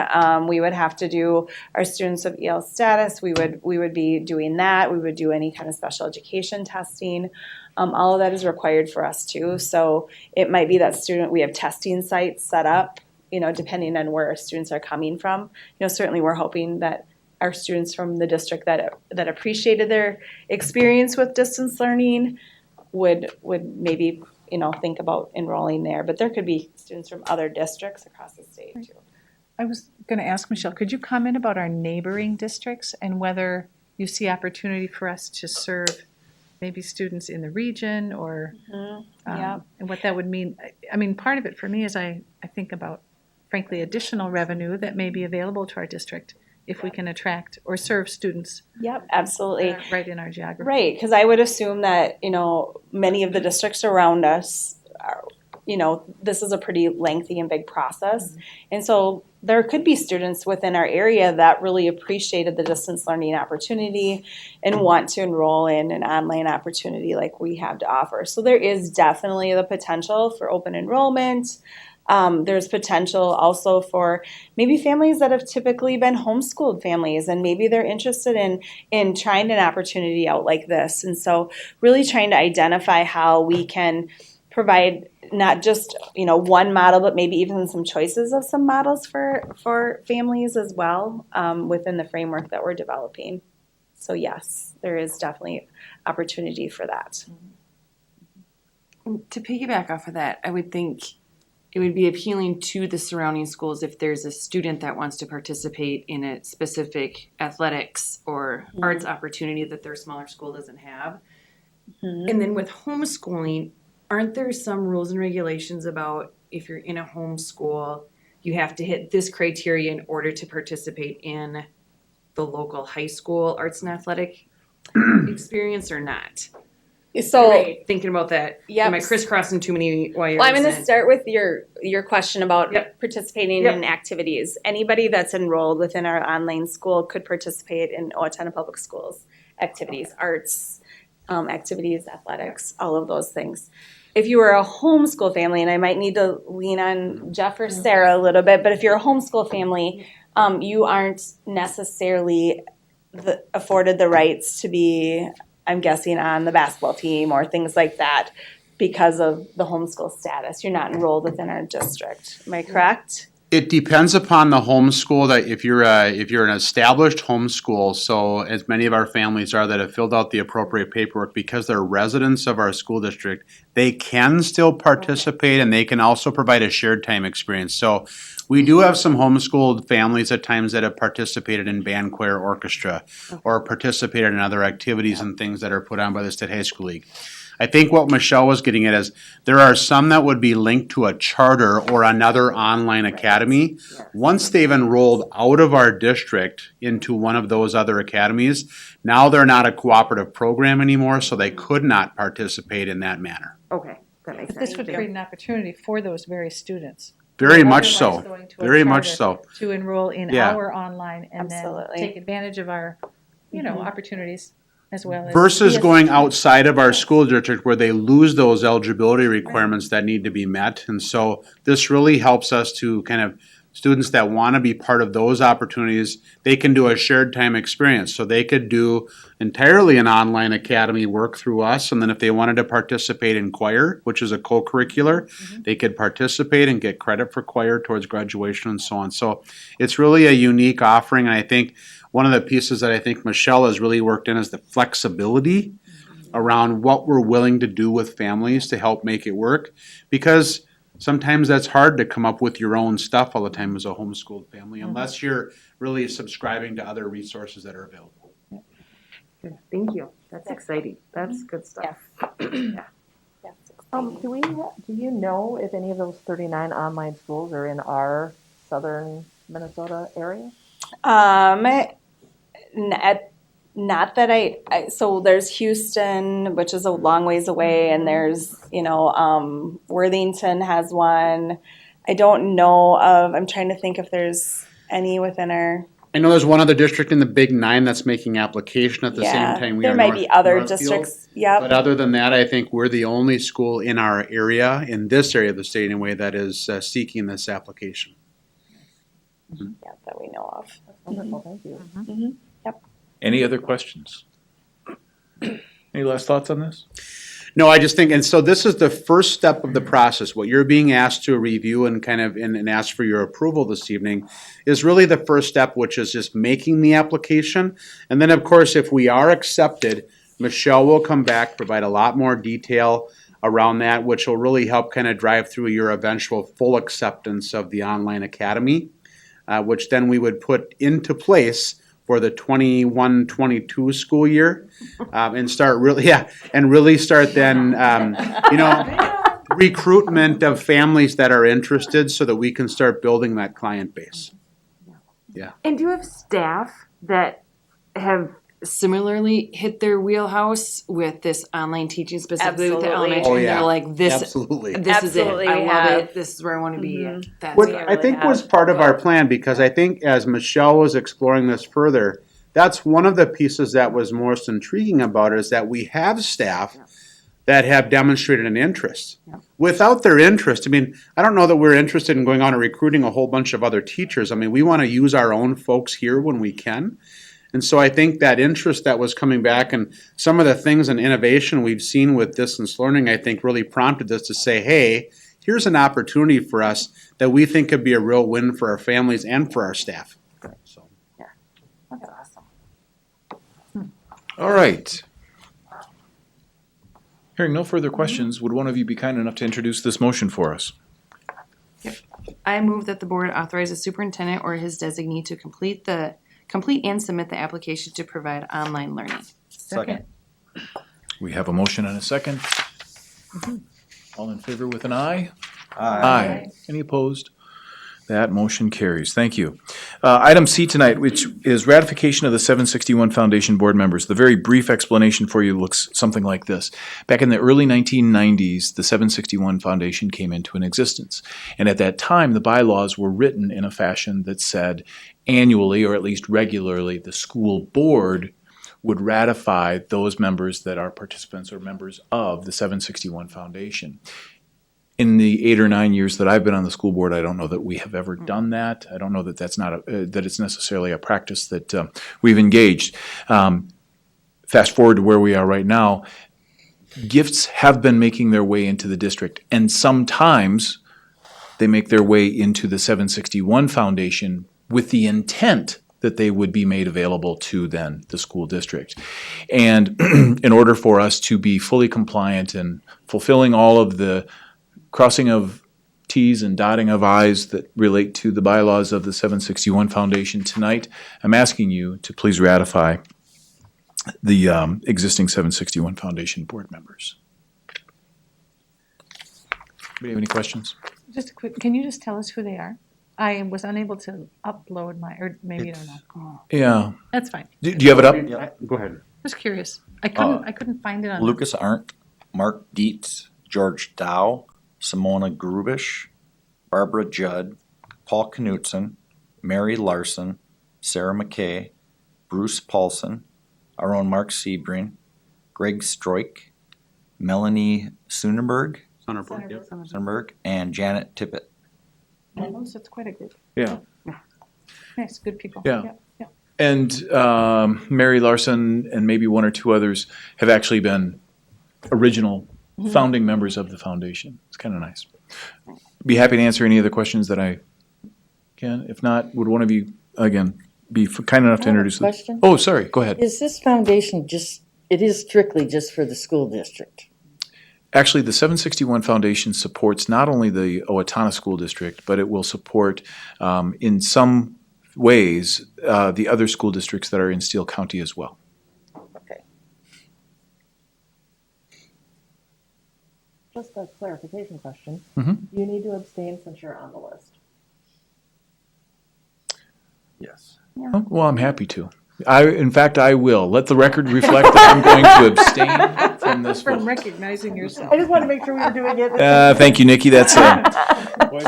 we would have to do our students of EL status. We would be doing that. We would do any kind of special education testing. All of that is required for us too. So it might be that we have testing sites set up, depending on where our students are coming from. Certainly we're hoping that our students from the district that appreciated their experience with distance learning would maybe, think about enrolling there. But there could be students from other districts across the state too. I was going to ask Michelle, could you comment about our neighboring districts and whether you see opportunity for us to serve maybe students in the region or and what that would mean? I mean, part of it for me is I think about frankly, additional revenue that may be available to our district if we can attract or serve students Yep, absolutely. right in our geography. Right, because I would assume that, many of the districts around us are, this is a pretty lengthy and big process. And so there could be students within our area that really appreciated the distance learning opportunity and want to enroll in an online opportunity like we have to offer. So there is definitely the potential for open enrollment. There's potential also for maybe families that have typically been homeschooled families, and maybe they're interested in trying an opportunity out like this. And so really trying to identify how we can provide not just, one model, but maybe even some choices of some models for families as well, within the framework that we're developing. So yes, there is definitely opportunity for that. To piggyback off of that, I would think it would be appealing to the surrounding schools if there's a student that wants to participate in a specific athletics or arts opportunity that their smaller school doesn't have. And then with homeschooling, aren't there some rules and regulations about if you're in a homeschool, you have to hit this criteria in order to participate in the local high school arts and athletic experience or not? So Thinking about that, Yep. am I crisscrossing too many wires? Well, I'm going to and- start with your question about Yep. participating Yep. in activities. Anybody that's enrolled within our online school could participate in Owatonna Public Schools activities, arts activities, athletics, all of those things. If you were a homeschool family, and I might need to lean on Jeff or Sarah a little bit, but if you're a homeschool family, you aren't necessarily afforded the rights to be, I'm guessing, on the basketball team or things like that because of the homeschool status. You're not enrolled within our district. Am I correct? It depends upon the homeschool. That if you're an established homeschool, so as many of our families are that have filled out the appropriate paperwork because they're residents of our school district, they can still participate and they can also provide a shared time experience. So we do have some homeschooled families at times that have participated in band, choir, orchestra, or participated in other activities and things that are put on by the State High School League. I think what Michelle was getting at is there are some that would be linked to a charter or another online academy. Once they've enrolled out of our district into one of those other academies, now they're not a cooperative program anymore, so they could not participate in that manner. Okay, that makes But sense. this would create an opportunity for those very students. Very who are much so. otherwise going to a Very much charter so. To enroll in Yeah. our online and Absolutely. then take advantage of our, opportunities as well as. Versus be a going student. outside of our school district where they lose those eligibility requirements that need to be met. And so this really helps us to kind of, students that want to be part of those opportunities, they can do a shared time experience. So they could do entirely an online academy work through us. And then if they wanted to participate in choir, which is a co-curricular, they could participate and get credit for choir towards graduation and so on. So it's really a unique offering. And I think one of the pieces that I think Michelle has really worked in is the flexibility around what we're willing to do with families to help make it work. Because sometimes that's hard to come up with your own stuff all the time as a homeschooled family, unless you're really subscribing to other resources that are available. Thank you. That's exciting. That's good stuff. Do you know if any of those 39 online schools are in our southern Minnesota area? Not that I so there's Houston, which is a long ways away, and there's, Worthington has one. I don't know of, I'm trying to think if there's any within our, I know there's one other district in the Big Nine that's making application at the Yeah, same time we there are. might be other Northfield. districts, yep. But other than that, I think we're the only school in our area, in this area of the state anyway, that is seeking this application. Yeah, that we know of. Wonderful, thank you. Yep. Any other questions? Any last thoughts on this? No, I just think, and so this is the first step of the process. What you're being asked to review and kind of, and ask for your approval this evening is really the first step, which is just making the application. And then, of course, if we are accepted, Michelle will come back, provide a lot more detail around that, which will really help kind of drive through your eventual full acceptance of the online academy, which then we would put into place for the 21-22 school year, and start really, and really start then, recruitment of families that are interested so that we can start building that client base. And do you have staff that have similarly hit their wheelhouse with this online teaching, specifically with the Absolutely. elementary? Oh, and yeah. They're like, this Absolutely. is Absolutely, it. I we love have. it. This is where I want to be. Mhm. That's What it. I think was part of our plan, because I think as Michelle was exploring this further, that's one of the pieces that was most intriguing about it, is that we have staff that have demonstrated an interest. Without their interest, I mean, I don't know that we're interested in going on and recruiting a whole bunch of other teachers. I mean, we want to use our own folks here when we can. And so I think that interest that was coming back and some of the things and innovation we've seen with distance learning, I think really prompted us to say, hey, here's an opportunity for us that we think could be a real win for our families and for our staff. So. That's awesome. All right. Hearing no further questions, would one of you be kind enough to introduce this motion for us? I move that the board authorize the superintendent or his designee to complete and submit the application to provide online learning. Second. We have a motion and a second. All in favor with an aye? Aye. Any opposed? That motion carries. Thank you. Item C tonight, which is ratification of the 761 Foundation board members. The very brief explanation for you looks something like this. Back in the early 1990s, the 761 Foundation came into an existence. And at that time, the bylaws were written in a fashion that said annually, or at least regularly, the school board would ratify those members that are participants or members of the 761 Foundation. In the 8 or 9 years that I've been on the school board, I don't know that we have ever done that. I don't know that that it's necessarily a practice that we've engaged. Fast forward to where we are right now, gifts have been making their way into the district, and sometimes they make their way into the 761 Foundation with the intent that they would be made available to then the school district. And in order for us to be fully compliant and fulfilling all of the crossing of T's and dotting of I's that relate to the bylaws of the 761 Foundation tonight, I'm asking you to please ratify the existing 761 Foundation board members. Anybody have any questions? Just a quick, can you just tell us who they are? I was unable to upload my, or maybe you don't know. Yeah. That's fine. Do you have it up? Go ahead. Just curious. I couldn't find it on. Lucas Arndt, Mark Dietz, George Dow, Simona Grubish, Barbara Judd, Paul Knutson, Mary Larson, Sarah McKay, Bruce Paulson, our own Mark Sebring, Greg Stroik, Melanie Sonnenberg, and Janet Tippett. Oh, so it's quite a group. Yeah. Nice, good people. Yeah. And Mary Larson and maybe one or two others have actually been original founding members of the foundation. It's kind of nice. Be happy to answer any other questions that I can. If not, would one of you, again, be kind enough to introduce them? Question? Oh, sorry, go ahead. Is this foundation it is strictly just for the school district? Actually, the 761 Foundation supports not only the Owatonna School District, but it will support, in some ways, the other school districts that are in Steele County as well. Okay. Just a clarification question. Mhm. You need to abstain since you're on the list. Yes. Oh, well, I'm happy to. In fact, I will. Let the record reflect that I'm going to abstain from this From vote. recognizing yourself. I just want to make sure we were doing it. Thank you, Nikki. That's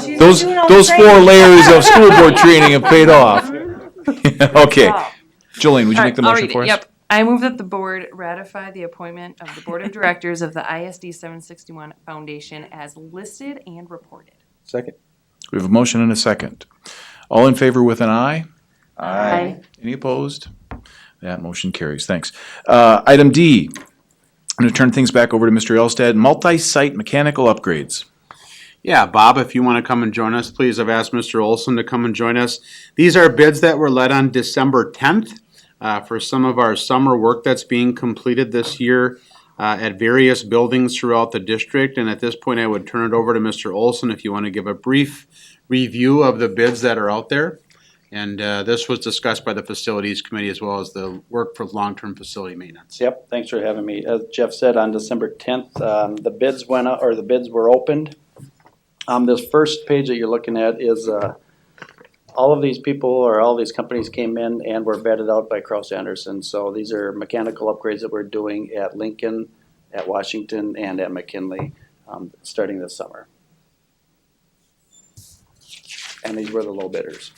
She's those doing all the those 4 training. layers of school board training have paid off. Okay, Jolene, would you make the I'll motion read it. for us? Yep. I move that the board ratify the appointment of the Board of Directors of the ISD 761 Foundation as listed and reported. Second. We have a motion and a second. All in favor with an aye? Aye. Any opposed? That motion carries. Thanks. Item D, I'm going to turn things back over to Mr. Elstad. Multi-site mechanical upgrades. Yeah, Bob, if you want to come and join us, please. I've asked Mr. Olson to come and join us. These are bids that were led on December 10th for some of our summer work that's being completed this year at various buildings throughout the district. And at this point, I would turn it over to Mr. Olson if you want to give a brief review of the bids that are out there. And this was discussed by the Facilities Committee as well as the Work for Long-Term Facility Maintenance. Yep, thanks for having me. As Jeff said, on December 10th, the bids went out, or the bids were opened. This first page that you're looking at is all of these people or all these companies came in and were vetted out by Kraus Anderson. So these are mechanical upgrades that we're doing at Lincoln, at Washington, and at McKinley starting this summer. And these were the low bidders.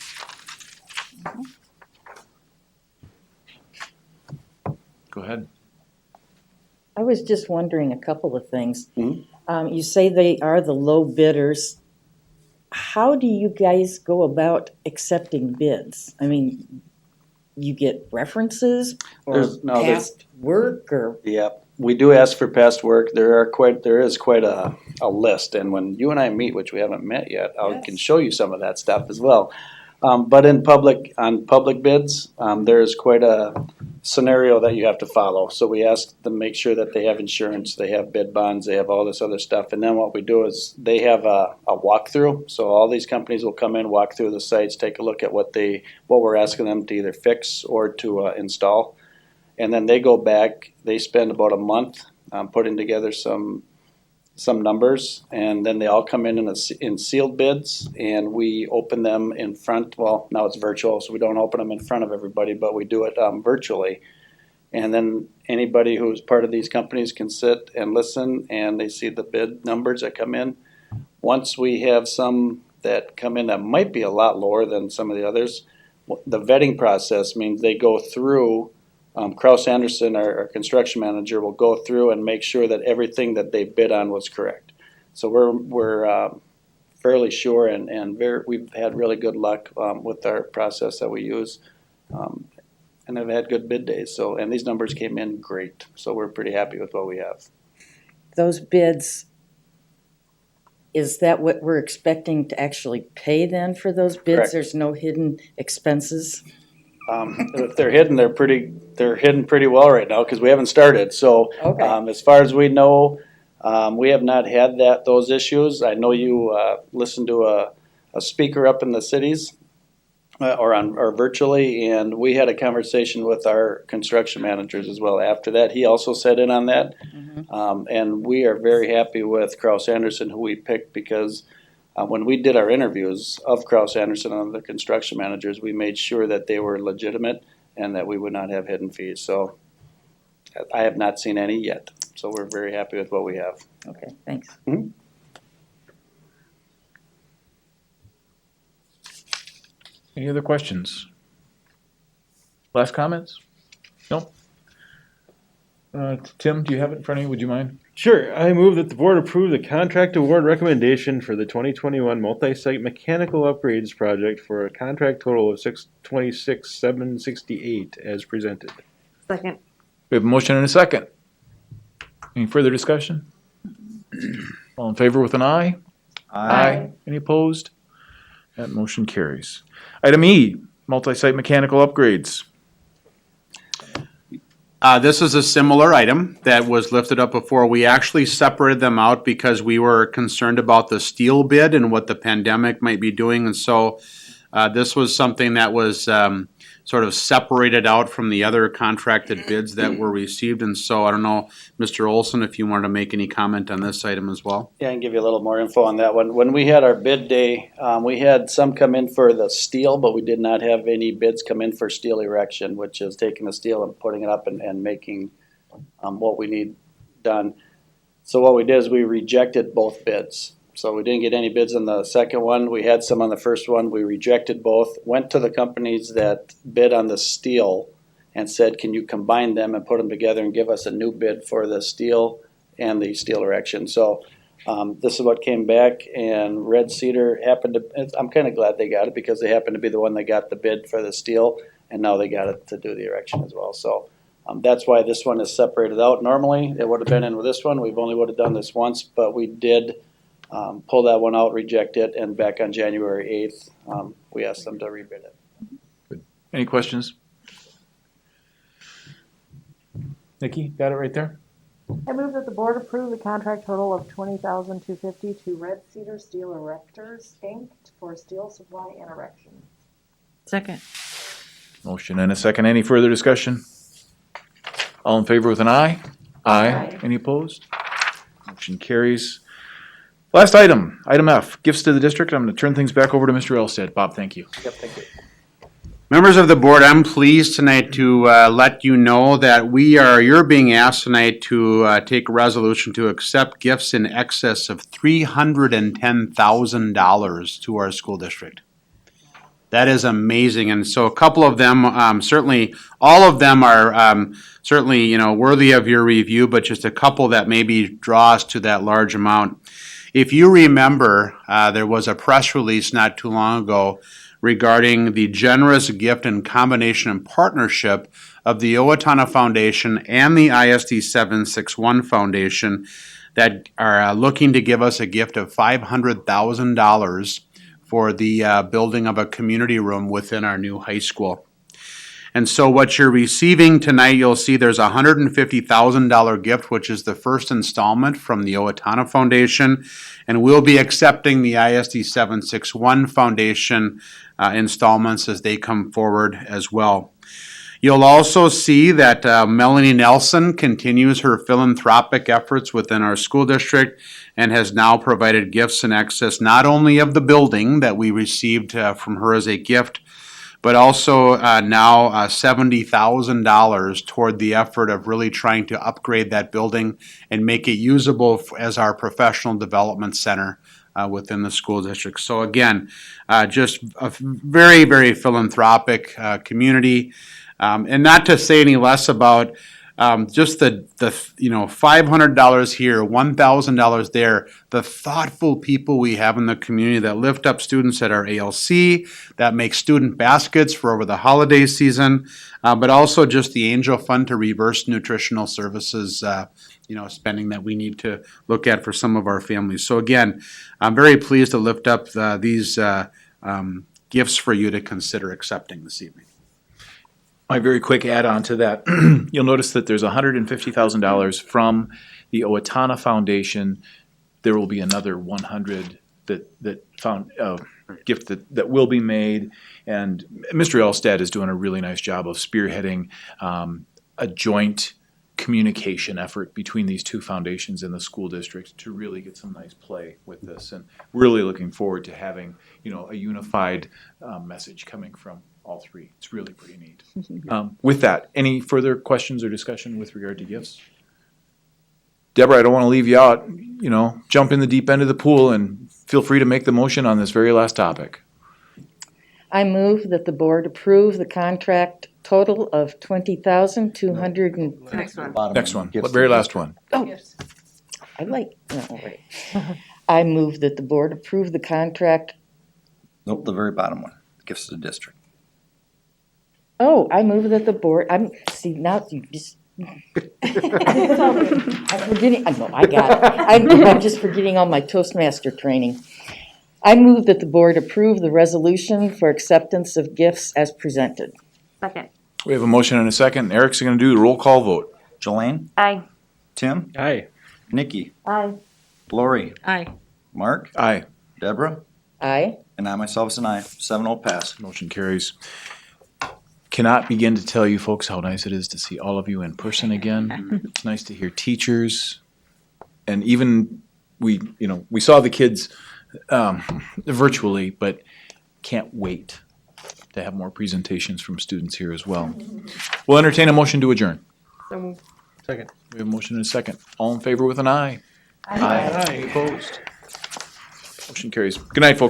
Go ahead. I was just wondering a couple of things. Mm-hmm. You say they are the low bidders. How do you guys go about accepting bids? I mean, you get references or past work or? Yep, we do ask for past work. There is quite a list, and when you and I meet, which we haven't met yet, I can show you some of that stuff as well. But on public bids, there is quite a scenario that you have to follow. So we ask them to make sure that they have insurance, they have bid bonds, they have all this other stuff. And then what we do is they have a walkthrough. So all these companies will come in, walk through the sites, take a look at what we're asking them to either fix or to install. And then they go back, they spend about a month putting together some numbers, and then they all come in sealed bids, and we open them in front. Well, now it's virtual, so we don't open them in front of everybody, but we do it virtually. And then anybody who's part of these companies can sit and listen, and they see the bid numbers that come in. Once we have some that come in that might be a lot lower than some of the others, the vetting process means they go through. Kraus Anderson, our construction manager, will go through and make sure that everything that they bid on was correct. So we're fairly sure, and we've had really good luck with our process that we use, and have had good bid days. So, and these numbers came in great, so we're pretty happy with what we have. Those bids, is that what we're expecting to actually pay then for those bids? Correct. There's no hidden expenses? If they're hidden, they're hidden pretty well right now because we haven't started. So as far as we know, we have not had those issues. I know you listened to a speaker up in the cities or virtually, and we had a conversation with our construction managers as well after that. He also sat in on that, and we are very happy with Kraus Anderson, who we picked, because when we did our interviews of Kraus Anderson and the construction managers, we made sure that they were legitimate and that we would not have hidden fees. So I have not seen any yet. So we're very happy with what we have. Okay, thanks. Mm-hmm. Any other questions? Last comments? No? Tim, do you have it in front of you? Would you mind? Sure. I move that the board approve the contract award recommendation for the 2021 multi-site mechanical upgrades project for a contract total of $626,768 as presented. Second. We have a motion and a second. Any further discussion? All in favor with an aye? Aye. Any opposed? That motion carries. Item E, multi-site mechanical upgrades. This is a similar item that was lifted up before. We actually separated them out because we were concerned about the steel bid and what the pandemic might be doing. And so this was something that was sort of separated out from the other contracted bids that were received. And so I don't know, Mr. Olson, if you wanted to make any comment on this item as well. Yeah, I can give you a little more info on that one. When we had our bid day, we had some come in for the steel, but we did not have any bids come in for steel erection, which is taking the steel and putting it up and making what we need done. So what we did is we rejected both bids. So we didn't get any bids on the second one. We had some on the first one. We rejected both, went to the companies that bid on the steel and said, can you combine them and put them together and give us a new bid for the steel and the steel erection? So this is what came back, and Red Cedar happened to, I'm kind of glad they got it because they happened to be the one that got the bid for the steel, and now they got it to do the erection as well. So that's why this one is separated out. Normally, it would have been in with this one. We've only would have done this once, but we did pull that one out, reject it, and back on January 8th, we asked them to rebid it. Good. Any questions? Nikki, got it right there? I move that the board approve the contract total of $20,250 to Red Cedar Steel Erectors, Inc. for steel supply and erection. Second. Motion and a second. Any further discussion? All in favor with an aye? Aye. Any opposed? Motion carries. Last item, item F, gifts to the district. I'm going to turn things back over to Mr. Elstead. Bob, thank you. Yep, thank you. Members of the board, I'm pleased tonight to let you know that you're being asked tonight to take a resolution to accept gifts in excess of $310,000 to our school district. That is amazing, and so a couple of them, certainly, all of them are certainly, worthy of your review, but just a couple that maybe draw us to that large amount. If you remember, there was a press release not too long ago regarding the generous gift and combination and partnership of the Owatonna Foundation and the ISD 761 Foundation that are looking to give us a gift of $500,000 for the building of a community room within our new high school. And so what you're receiving tonight, you'll see there's a $150,000 gift, which is the first installment from the Owatonna Foundation. And we'll be accepting the ISD 761 Foundation installments as they come forward as well. You'll also see that Melanie Nelson continues her philanthropic efforts within our school district and has now provided gifts in excess not only of the building that we received from her as a gift, but also now $70,000 toward the effort of really trying to upgrade that building and make it usable as our professional development center within the school district. So again, just a very, very philanthropic community. And not to say any less about just the $500 here, $1,000 there, the thoughtful people we have in the community that lift up students at our ALC, that make student baskets for over the holiday season, but also just the Angel Fund to reverse nutritional services, spending that we need to look at for some of our families. So again, I'm very pleased to lift up these gifts for you to consider accepting this evening. My very quick add-on to that, you'll notice that there's $150,000 from the Owatonna Foundation. There will be another $100,000 gift that will be made, and Mr. Elstead is doing a really nice job of spearheading a joint communication effort between these two foundations in the school district to really get some nice play with this, and really looking forward to having a unified message coming from all three. It's really pretty neat. With that, any further questions or discussion with regard to gifts? Deborah, I don't want to leave you out. Jump in the deep end of the pool and feel free to make the motion on this very last topic. I move that the board approve the contract total of $20,200. Next one. Next one, the very last one. Oh, right. I move that the board approve the contract. Nope, the very bottom one, gifts to the district. Oh, I move that the board, now you just. I'm forgetting, I got it. I'm just forgetting all my Toastmaster training. I move that the board approve the resolution for acceptance of gifts as presented. Second. We have a motion and a second. Eric's going to do the roll call vote. Jolene? Aye. Tim? Aye. Nikki? Aye. Lori? Aye. Mark? Aye. Deborah? Aye. And I myself is an aye. 7-0 pass. Motion carries. Cannot begin to tell you folks how nice it is to see all of you in person again. It's nice to hear teachers, and even we saw the kids virtually, but can't wait to have more presentations from students here as well. We'll entertain a motion to adjourn. Second. We have a motion and a second. All in favor with an aye? Aye. Any opposed? Motion carries. Good night, folks.